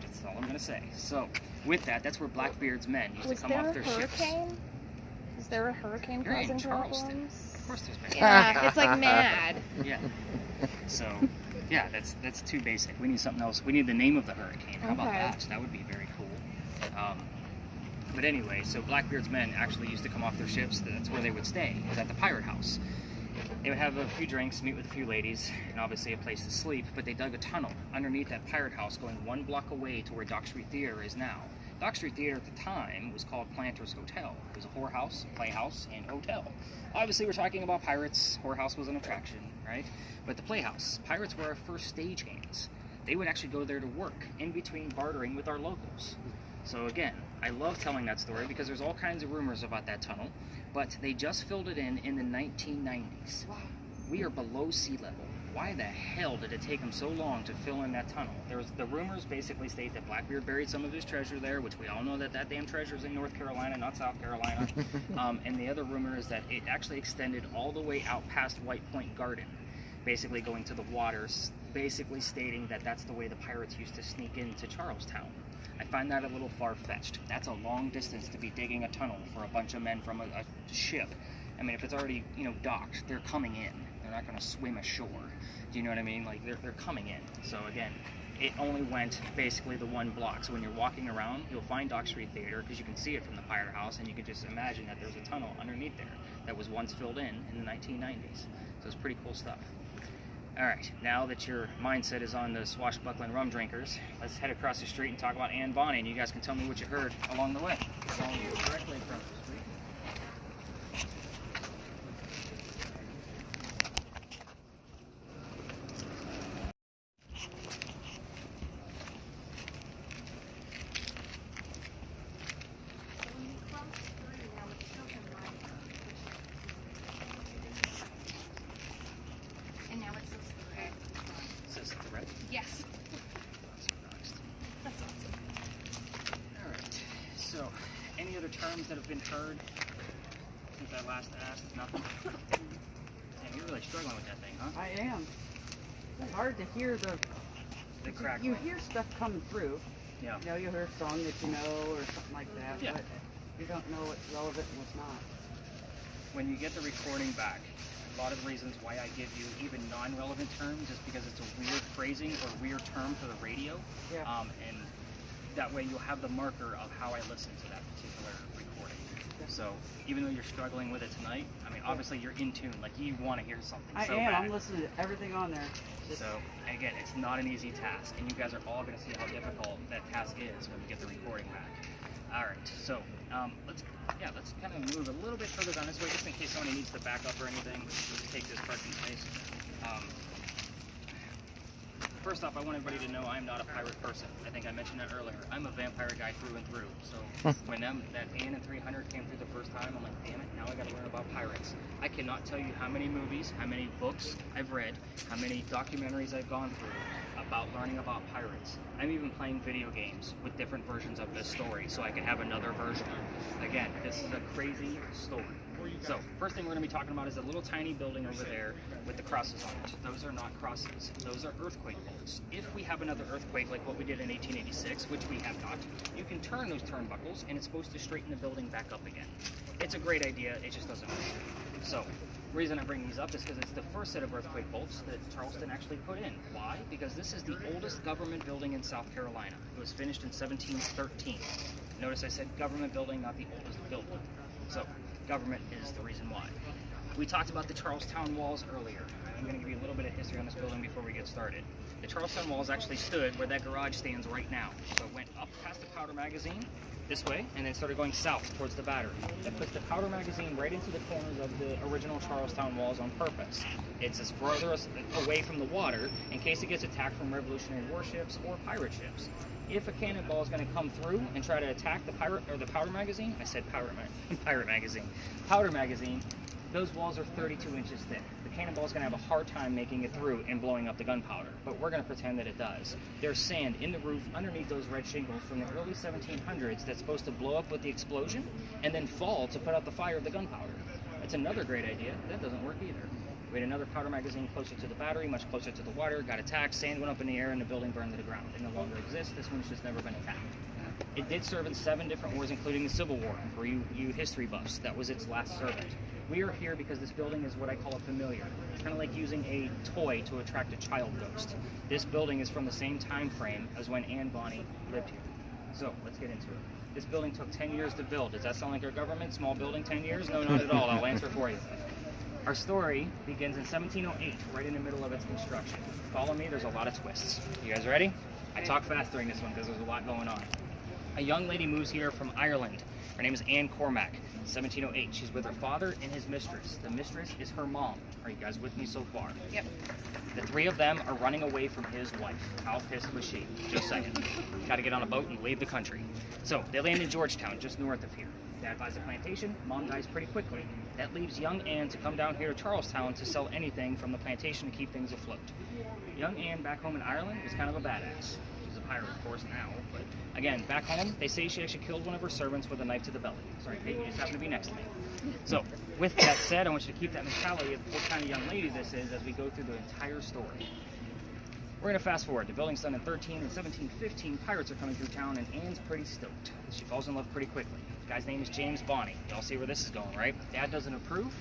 That's all I'm going to say. So with that, that's where Blackbeard's men used to come off their ships. Is there a hurricane You're in causing Charleston. problems? Of course there's been. Yeah, it's like mad. Yeah. So, yeah, that's too basic. We need something else. We need the name of the hurricane. How about Okay. that? That would be very cool. But anyway, so Blackbeard's men actually used to come off their ships. That's where they would stay, was at the pirate house. They would have a few drinks, meet with a few ladies, and obviously a place to sleep, but they dug a tunnel underneath that pirate house going 1 block away to where Dock Street Theater is now. Dock Street Theater at the time was called Planters Hotel. It was a whorehouse, playhouse, and hotel. Obviously, we're talking about pirates. Whorehouse was an attraction, right? But the playhouse, pirates were our first stagehands. They would actually go there to work in between bartering with our locals. So again, I love telling that story because there's all kinds of rumors about that tunnel, but they just filled it in the 1990s. We are below sea level. Why the hell did it take them so long to fill in that tunnel? The rumors basically state that Blackbeard buried some of his treasure there, which we all know that damn treasure is in North Carolina, not South Carolina. And the other rumor is that it actually extended all the way out past White Point Garden, basically going to the waters, basically stating that that's the way the pirates used to sneak into Charlestown. I find that a little far-fetched. That's a long distance to be digging a tunnel for a bunch of men from a ship. I mean, if it's already, you know, docked, they're coming in. They're not going to swim ashore. Do you know what I mean? Like, they're coming in. So again, it only went basically the 1 block. So when you're walking around, you'll find Dock Street Theater because you can see it from the pirate house, and you can just imagine that there's a tunnel underneath there that was once filled in the 1990s. So it's pretty cool stuff. All right, now that your mindset is on the swashbuckling rum drinkers, let's head across the street and talk about Anne Bonny, and you guys can tell me what you heard along the way. Following you directly across the street. And now it's this thread. Says threat. Yes. Surprised. That's awesome. All right. So, any other terms that have been heard since I last asked? Nothing. Damn, you're really struggling with that thing, huh? I am. It's hard to hear the crack. You hear stuff coming through. Yeah. You know, you hear a song that you know or something like that, Yeah. but you don't know what's relevant and what's not. When you get the recording back, a lot of the reasons why I give you even non-relevant terms is because it's a weird phrasing or weird term for the radio. Yeah. And that way you'll have the marker of how I listen to that particular recording. So even though you're struggling with it tonight, I mean, obviously you're in tune. Like, you want to hear something I so am. bad. I'm listening to everything on there. Just, So, and again, it's not an easy task, and you guys are all going to see how difficult that task is when we get the recording back. All right, so let's kind of move a little bit further down this way, just in case somebody needs to back up or anything. Let's take this parking space. First off, I want everybody to know I'm not a pirate person. I think I mentioned that earlier. I'm a vampire guy through and through. So when that Anne and 300 came through the first time, I'm like, damn it, now I got to learn about pirates. I cannot tell you how many movies, how many books I've read, how many documentaries I've gone through about learning about pirates. I'm even playing video games with different versions of this story so I can have another version. Again, this is a crazy story. So, first thing we're going to be talking about is a little tiny building over there with the crosses on it. Those are not crosses. Those are earthquake bolts. If we have another earthquake like what we did in 1886, which we have not, you can turn those turnbuckles and it's supposed to straighten the building back up again. It's a great idea, it just doesn't work. So, the reason I bring these up is because it's the first set of earthquake bolts that Charleston actually put in. Why? Because this is the oldest government building in South Carolina. It was finished in 1713. Notice I said government building, not the oldest building. So, government is the reason why. We talked about the Charlestown walls earlier. I'm going to give you a little bit of history on this building before we get started. The Charlestown walls actually stood where that garage stands right now. So it went up past the powder magazine this way and then started going south towards the battery. That puts the powder magazine right into the corners of the original Charlestown walls on purpose. It's as further away from the water in case it gets attacked from Revolutionary warships or pirate ships. If a cannonball is going to come through and try to attack the powder magazine, I said powder magazine, those walls are 32 inches thick. The cannonball is going to have a hard time making it through and blowing up the gunpowder, but we're going to pretend that it does. There's sand in the roof underneath those red shingles from the early 1700s that's supposed to blow up with the explosion and then fall to put out the fire of the gunpowder. That's another great idea. That doesn't work either. We had another powder magazine closer to the battery, much closer to the water, got attacked, sand went up in the air, and the building burned to the ground. It no longer exists. This one's just never been attacked. It did serve in 7 different wars, including the Civil War. For you history buffs, that was its last servant. We are here because this building is what I call a familiar. It's kind of like using a toy to attract a child ghost. This building is from the same time frame as when Anne Bonny lived here. So, let's get into it. This building took 10 years to build. Does that sound like our government? Small building, 10 years? No, not at all. I'll answer for you. Our story begins in 1708, right in the middle of its construction. Follow me, there's a lot of twists. You guys ready? I talk fast during this one because there's a lot going on. A young lady moves here from Ireland. Her name is Anne Cormac, 1708. She's with her father and his mistress. The mistress is her mom. Are you guys with me so far? Yep. The 3 of them are running away from his wife. How pissed was she? Just saying. Got to get on a boat and leave the country. So, they land in Georgetown, just north of here. Dad buys a plantation, mom dies pretty quickly. That leaves young Anne to come down here to Charlestown to sell anything from the plantation to keep things afloat. Young Anne back home in Ireland is kind of a badass. She's a pirate, of course, now, but again, back home, they say she actually killed one of her servants with a knife to the belly. Sorry, Kate, you just happen to be next to me. So, with that said, I want you to keep that mentality of what kind of young lady this is as we go through the entire story. We're going to fast forward. The building's done in 1715, pirates are coming through town, and Anne's pretty stoked. She falls in love pretty quickly. The guy's name is James Bonny. Y'all see where this is going, right? Dad doesn't approve.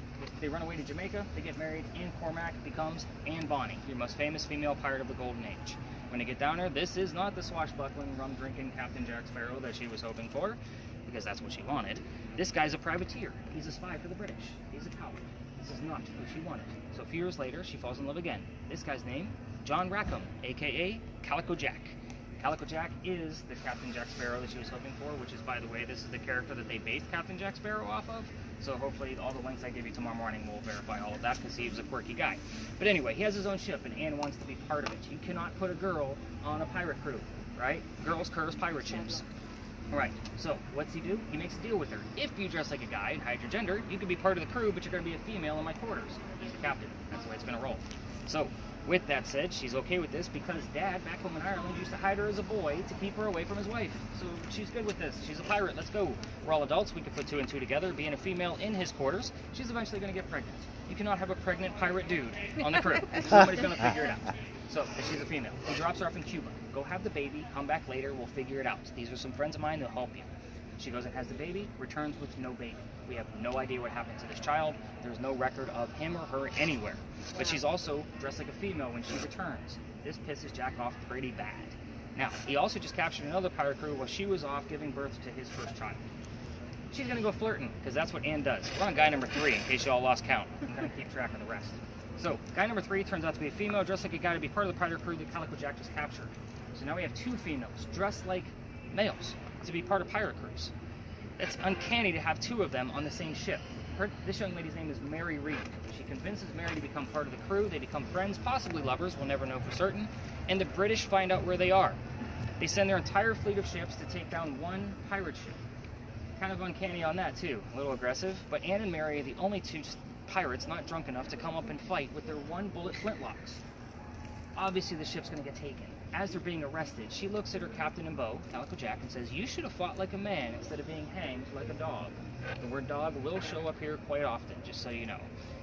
They run away to Jamaica, they get married, Anne Cormac becomes Anne Bonny, your most famous female pirate of the Golden Age. When they get down there, this is not the swashbuckling, rum-drinking Captain Jack Sparrow that she was hoping for, because that's what she wanted. This guy's a privateer. He's a spy for the British. He's a coward. This is not what she wanted. So a few years later, she falls in love again. This guy's name, John Rackham, a.k.a. Calico Jack. Calico Jack is the Captain Jack Sparrow that she was hoping for, which is, by the way, this is the character that they based Captain Jack Sparrow off of. So hopefully all the links I give you tomorrow morning will verify all of that, because he was a quirky guy. But anyway, he has his own ship, and Anne wants to be part of it. You cannot put a girl on a pirate crew, right? Girls curse pirate ships. All right, so what's he do? He makes a deal with her. If you dress like a guy and hide your gender, you can be part of the crew, but you're going to be a female in my quarters. He's the captain. That's the way it's going to roll. So, with that said, she's okay with this because Dad, back home in Ireland, used to hide her as a boy to keep her away from his wife. So she's good with this. She's a pirate. Let's go. We're all adults. We can put 2 and 2 together. Being a female in his quarters, she's eventually going to get pregnant. You cannot have a pregnant pirate dude on the crew. Somebody's going to figure it out. So, she's a female. He drops her off in Cuba. Go have the baby. Come back later. We'll figure it out. These are some friends of mine. They'll help you. She goes and has the baby, returns with no baby. We have no idea what happened to this child. There's no record of him or her anywhere. But she's also dressed like a female when she returns. This pisses Jack off pretty bad. Now, he also just captured another pirate crew while she was off giving birth to his first child. She's going to go flirting, because that's what Anne does. We're on guy number 3, in case you all lost count. I'm going to keep track of the rest. So, guy number 3 turns out to be a female, dressed like a guy to be part of the pirate crew that Calico Jack just captured. So now we have 2 females, dressed like males, to be part of pirate crews. It's uncanny to have 2 of them on the same ship. This young lady's name is Mary Reed. She convinces Mary to become part of the crew. They become friends, possibly lovers, we'll never know for certain. And the British find out where they are. They send their entire fleet of ships to take down 1 pirate ship. Kind of uncanny on that too, a little aggressive. But Anne and Mary are the only 2 pirates not drunk enough to come up and fight with their 1-bullet flintlocks. Obviously the ship's going to get taken. as they're being arrested, she looks at her captain in bow, Calico Jack, and says, "You should have fought like a man instead of being hanged like a dog." The word dog will show up here quite often, just so you know.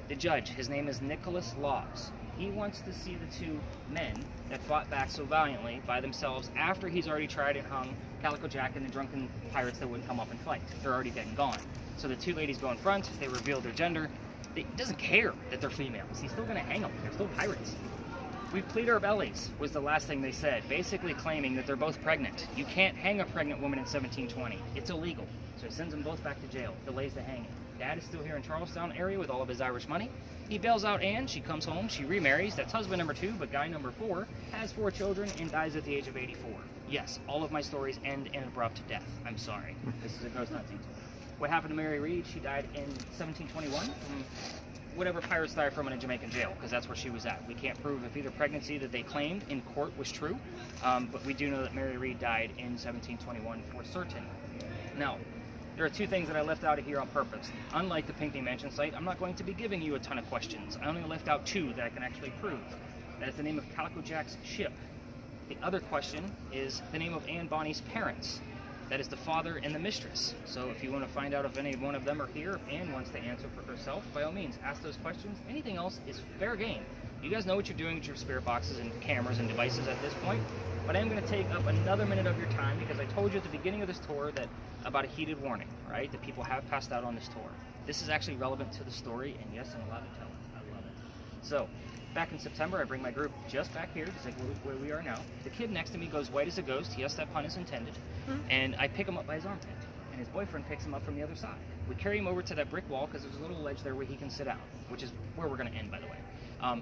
The judge, his name is Nicholas Laws. He wants to see the two men that fought back so valiantly by themselves after he's already tried and hung Calico Jack and the drunken pirates that wouldn't come up and fight. They're already dead and gone. So the two ladies go in front, they reveal their gender. He doesn't care that they're females. He's still going to hang them. They're still pirates. "We plead our bellies," was the last thing they said, basically claiming that they're both pregnant. You can't hang a pregnant woman in 1720. It's illegal. So he sends them both back to jail, delays the hanging. Dad is still here in Charlestown area with all of his Irish money. He bails out Anne, she comes home, she remarries. That's husband number 2, but guy number 4 has 4 children and dies at the age of 84. Yes, all of my stories end in abrupt death. I'm sorry. This is a ghost hunting story. What happened to Mary Read? She died in 1721 from whatever pirates died from in a Jamaican jail, because that's where she was at. We can't prove if either pregnancy that they claimed in court was true, but we do know that Mary Read died in 1721 for certain. Now, there are 2 things that I left out of here on purpose. Unlike the Pinckney Mansion site, I'm not going to be giving you a ton of questions. I only left out 2 that I can actually prove. That is the name of Calico Jack's ship. The other question is the name of Anne Bonny's parents. That is the father and the mistress. So if you want to find out if any one of them are here, if Anne wants to answer for herself, by all means, ask those questions. Anything else is fair game. You guys know what you're doing with your spirit boxes and cameras and devices at this point, but I am going to take up another minute of your time because I told you at the beginning of this tour that about a heated warning, right? That people have passed out on this tour. This is actually relevant to the story, and yes, I'm allowed to tell it. I love it. So, back in September, I bring my group just back here, just like where we are now. The kid next to me goes white as a ghost. Yes, that pun is intended. And I pick him up by his armpit, and his boyfriend picks him up from the other side. We carry him over to that brick wall because there's a little ledge there where he can sit down, which is where we're going to end, by the way. I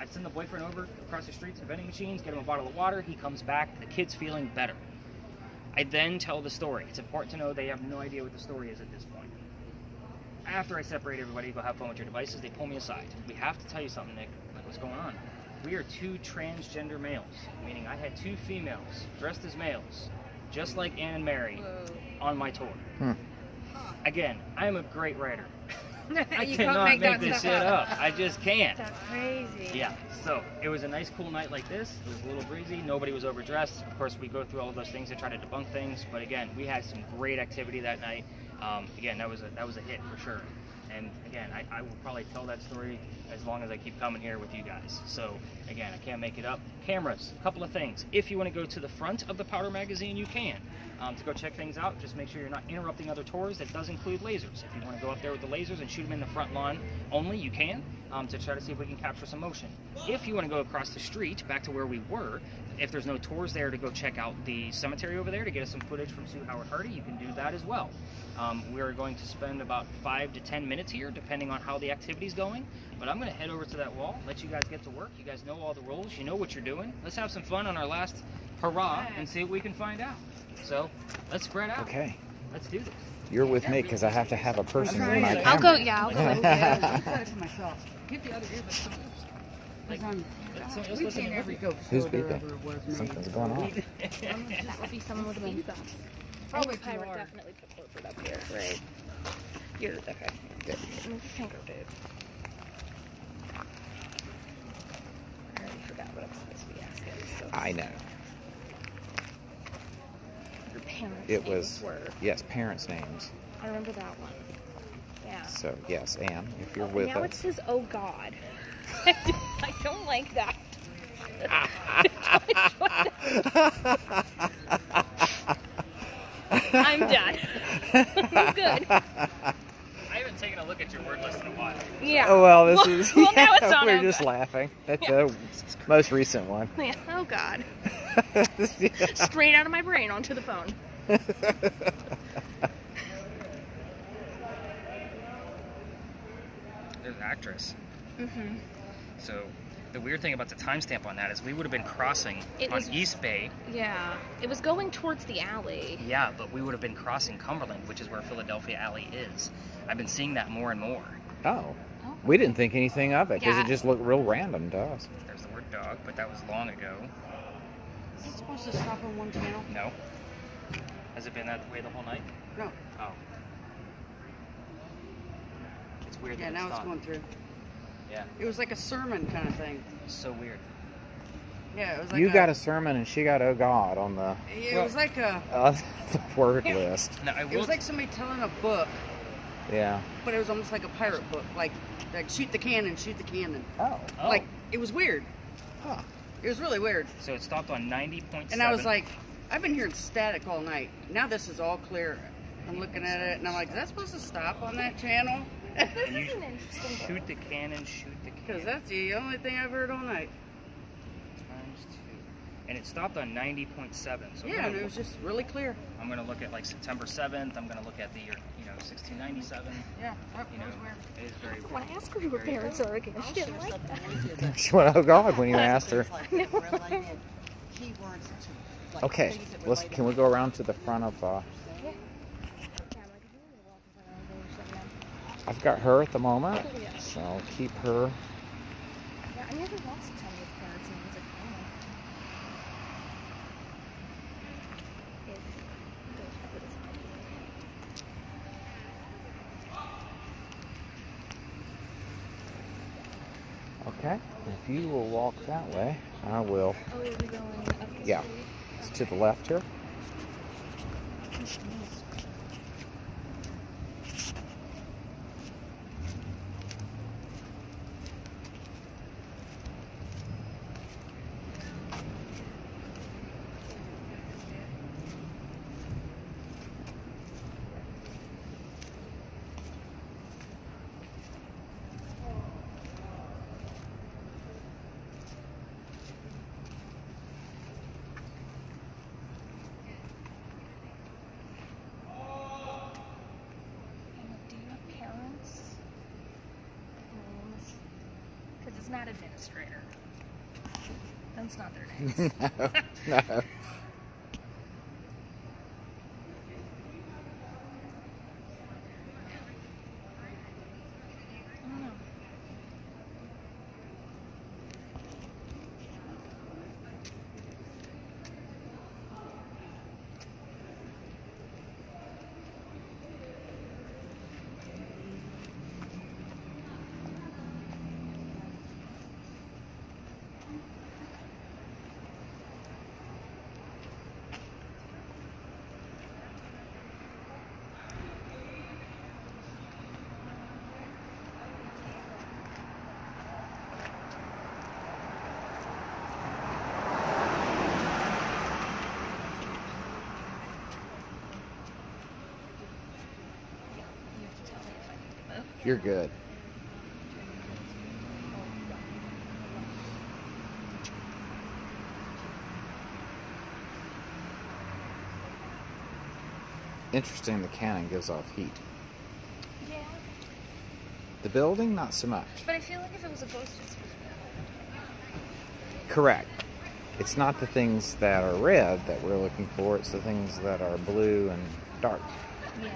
send the boyfriend over across the street to the vending machines, get him a bottle of water. He comes back. The kid's feeling better. I then tell the story. It's important to know they have no idea what the story is at this point. After I separate everybody, go have fun with your devices, they pull me aside. "We have to tell you something, Nick. Like, what's going on? We are 2 transgender males," meaning I had 2 females dressed as males, just like Anne and Mary, on my tour. Again, I am a great writer. I You cannot can't make that this stuff shit up. I just can't. That's crazy. Yeah, so it was a nice cool night like this. It was a little breezy. Nobody was overdressed. Of course, we go through all of those things to try to debunk things. But again, we had some great activity that night. Again, that was a hit for sure. And again, I will probably tell that story as long as I keep coming here with you guys. So again, I can't make it up. Cameras, a couple of things. If you want to go to the front of the Powder magazine, you can. To go check things out, just make sure you're not interrupting other tours. That does include lasers. If you want to go up there with the lasers and shoot them in the front lawn only, you can, to try to see if we can capture some motion. If you want to go across the street, back to where we were, if there's no tours there to go check out the cemetery over there to get us some footage from Sue Howard Hardy, you can do that as well. We are going to spend about 5 to 10 minutes here, depending on how the activity's going. But I'm going to head over to that wall, let you guys get to work. You guys know all the roles. You know what you're doing. Let's have some fun on our last hurrah and see what we can find out. So, let's spread out. Okay. Let's do this. You're with me because I have to have a person in my I'll go, camera. yeah, I'll go. I said it to myself. Get the other earbud. Like, let somebody else We've listen seen to every me. ghost Who's story there beeping? ever was made. Something's going on. That would be someone with a wing. Probably I too would hard. definitely put Clifford up here, right? You're, okay. Good. Move your finger, dude. I already forgot what I'm supposed to be asking. So. I know. Your parents' It names was, were. yes, parents' names. I remember that one. Yeah. So, yes, Anne, if you're Oh, with now it us. says, "Oh God." I don't like that. I'm done. I'm good. I haven't taken a look at your word list in a while. Yeah. Oh, well, this is, Well, now it's on we're our- just laughing. That's the most recent one. Yeah. Oh God. Straight out of my brain onto the phone. There's an actress. Mm-hmm. So the weird thing about the timestamp on that is we would have been crossing It on was- East Bay. Yeah. It was going towards the alley. Yeah, but we would have been crossing Cumberland, which is where Philadelphia Alley is. I've been seeing that more and more. Oh. We didn't think anything of it because Yeah. it just looked real random to us. There's the word dog, but that was long ago. Is it supposed to stop on one channel? No. Has it been that way the whole night? No. Oh. It's weird Yeah, that now it's stopped. going through. Yeah, It was like a sermon kind of thing. it's so weird. Yeah, it was like You got a sermon and she got "Oh God" on the It was like a. the word list. Now, I It will was like somebody telling a book, Yeah. but it was almost like a pirate book, like shoot the cannon, shoot the cannon. Oh. Oh. Like it was weird. Huh. It was really weird. So it stopped on 90.7. And I was like, I've been hearing static all night. Now this is all clear. I'm looking at it and I'm like, is that supposed to stop on that channel? And This you is an interesting book. shoot the cannon, shoot the cannon. Because that's the only thing I've heard all night. Times 2. And it stopped on 90.7. So Yeah, and it was just really clear. I'm going to look at like September 7th. I'm going to look at the year, 1697. Yeah, that You know, was weird. it is very When I asked her who her parents are again, she didn't like that. She went, "Oh God," when you asked her. Okay, can we go around to the front of? I've got her at the moment, so I'll keep her. Yeah, I never wants to tell me his parents' names at home. Okay, if you will walk that way, I will. Oh, are we going up the Yeah, street? it's to the left here. Do you have parents' names? Because it's not administrator. That's not their names. No. I don't know. You have to tell me if I need to move. You're good. Interesting, the cannon gives off heat. Yeah, The building, not so much. but I feel like if it was a ghost, it's supposed to Correct. It's not the things that are red that we're looking for, it's the things that are blue and dark. be. Yeah.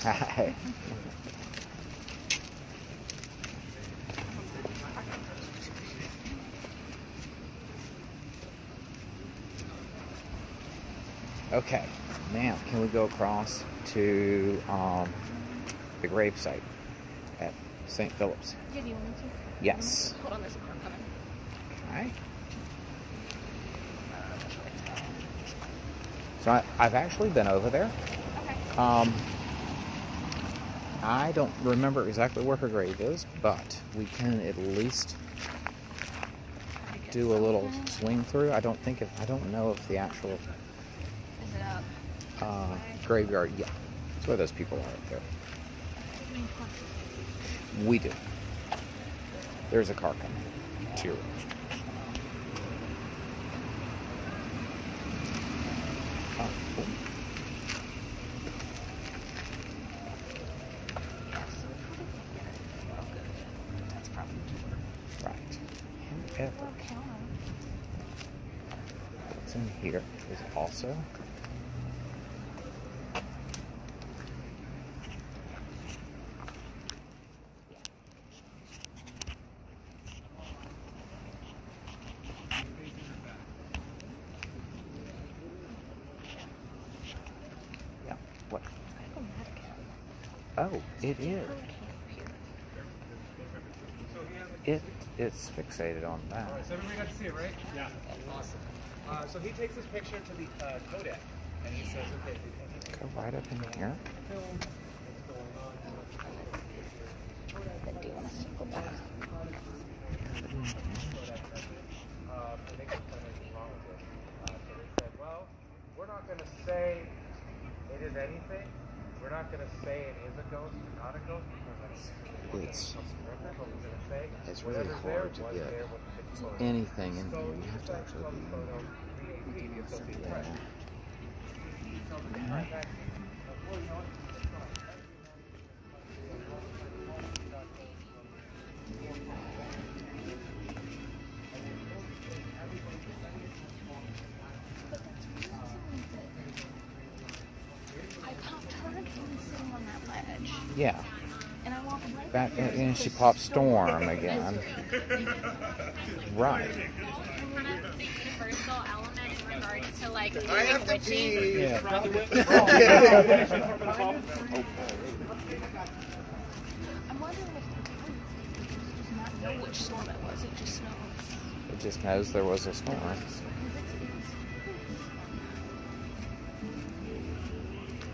Hi. Okay, now can we go across to the grave site at St. Philip's? Yeah, do you want me to? Yes. Hold on, there's a car coming. Okay. So I've actually been over there. Okay. I don't remember exactly where her grave is, but we can at least do a little swing through. I don't know if the actual Is it up? graveyard. Yeah, that's where those people are up there. We do. There's a car coming to your right. Oh, cool. That's probably Right. However, well, count on. what's in here is also yeah. What? I have a mat account. Oh, it is. Camp here. It's fixated on that. All right, so everybody got to see it, right? Yeah. Awesome. So he takes this picture to the codec, and he says, okay, Go right up in here. film what's going on. Then do you want to circle back? And they couldn't find anything wrong with it. So they said, well, we're not going to say it is anything. We're not going to say it is a ghost or not a ghost because It's what we're going to say. it's really Whatever's there hard to was get there when the picture was. anything in So here. You he have to decides actually from be photo 3AP, the Associated Press. yeah. So the transaction, well, you know what? It's not. I popped hurricane sitting on that ledge, Yeah. and I walked right That, there. and she popped storm again. Right. Kind of the universal element in regards to like I have to witchy. pee. Yeah. I'm wondering if the does not know which storm it was. It just knows. It just knows there was a storm.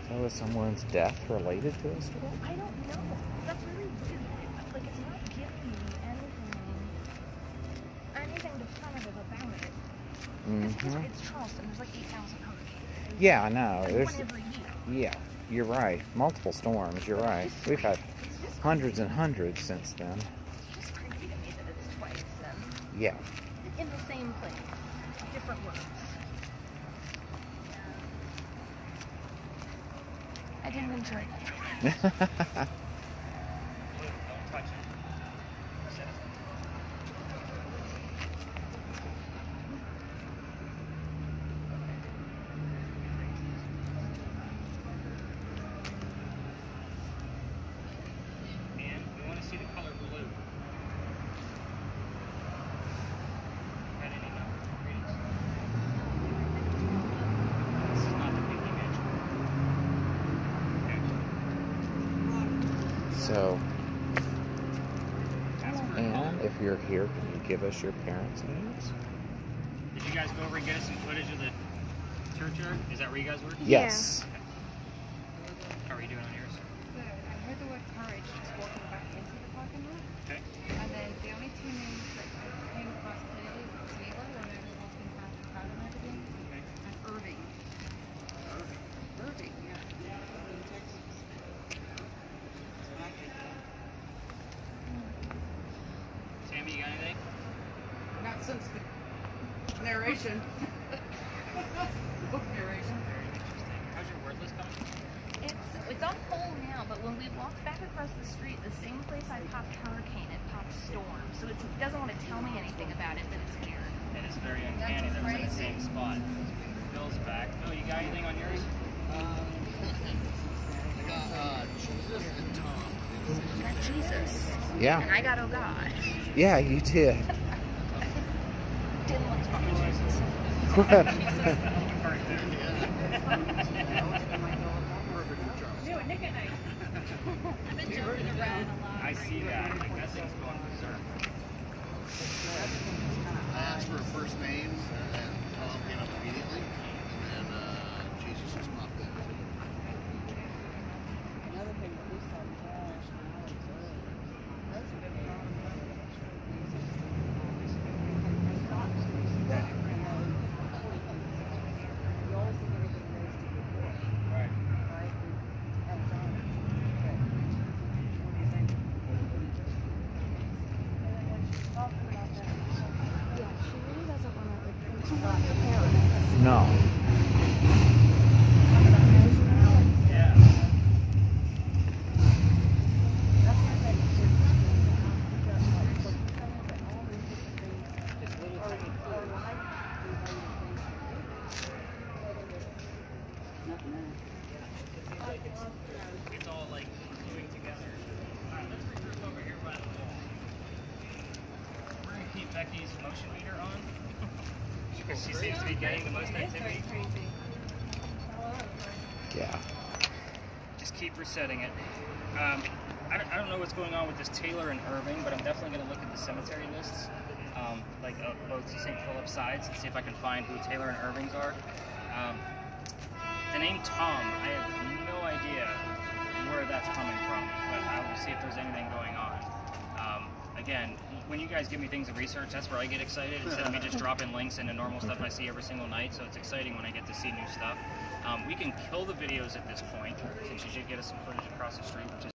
So is someone's death related to a storm? I don't know. That's really weird. Like, it's not giving me anything definitive about it. Mm-hmm. It's Charleston. There's like 8,000 hurricanes. Yeah, I know. There's There's one every year. yeah, you're right. Multiple storms. You're right. We've had hundreds and hundreds since then. It's just crazy to me that it's twice and Yeah. in the same place. Different words. I didn't enjoy that. And we want to see the color blue. Got any readings? This is not the big image. Okay. So, Ask for a and color. if you're here, can you give us your parents' names? Did you guys go over and get us some footage of the churchyard? Is that where you guys were? Yes. How are you doing on yours? Good. I heard the word courage just walking back into the parking lot. Okay. And then the only two names that I came across clearly was Taylor when I was walking past the crowd and everything, Okay. and Irving. Irving, yeah. In Texas. So I think Sammy, you got anything? not since the narration. Book narration. Very interesting. How's your word list coming? It's on hold now, but when we walked back across the street, the same place I popped hurricane, it popped storm. So it doesn't want to tell me anything about it, but it's here. It is very uncanny that we're in the same spot. Bill's back. Oh, you got anything on yours? Jesus and Tom. I got Jesus. And Yeah. I got oh God. Yeah, you did. Didn't want to talk about Jesus. No, Nick and I. I've been joking around a lot. I see that. Like, that thing's going berserk. I asked for first names, and Tom came up immediately, and then Jesus just popped in. Another thing that we saw Cash and Alex earlier. That's a big problem. You always think everything goes to the board, Right. right? And John. Okay. What do you think? And then when she's talking about that, Yeah, she really doesn't want to like about her parents. No. Yeah. that's why that is because like for parents and all these different things Just little are tiny are clues. like nothing else. It seems like it's all like gluing together. Alright, let's regroup over here by the wall. We're gonna keep Becky's motion meter on. Because she seems to be getting the most activity. Yeah. Just keep resetting it. I don't know what's going on with this Taylor and Irving, but I'm definitely going to look at the cemetery lists, like both St. Philip's sides, and see if I can find who Taylor and Irving's are. The name Tom, I have no idea where that's coming from, but I will see if there's anything going on. Again, when you guys give me things to research, that's where I get excited, instead of me just dropping links into normal stuff I see every single night, so it's exciting when I get to see new stuff. We can kill the videos at this point, since you should get us some footage across the street, which is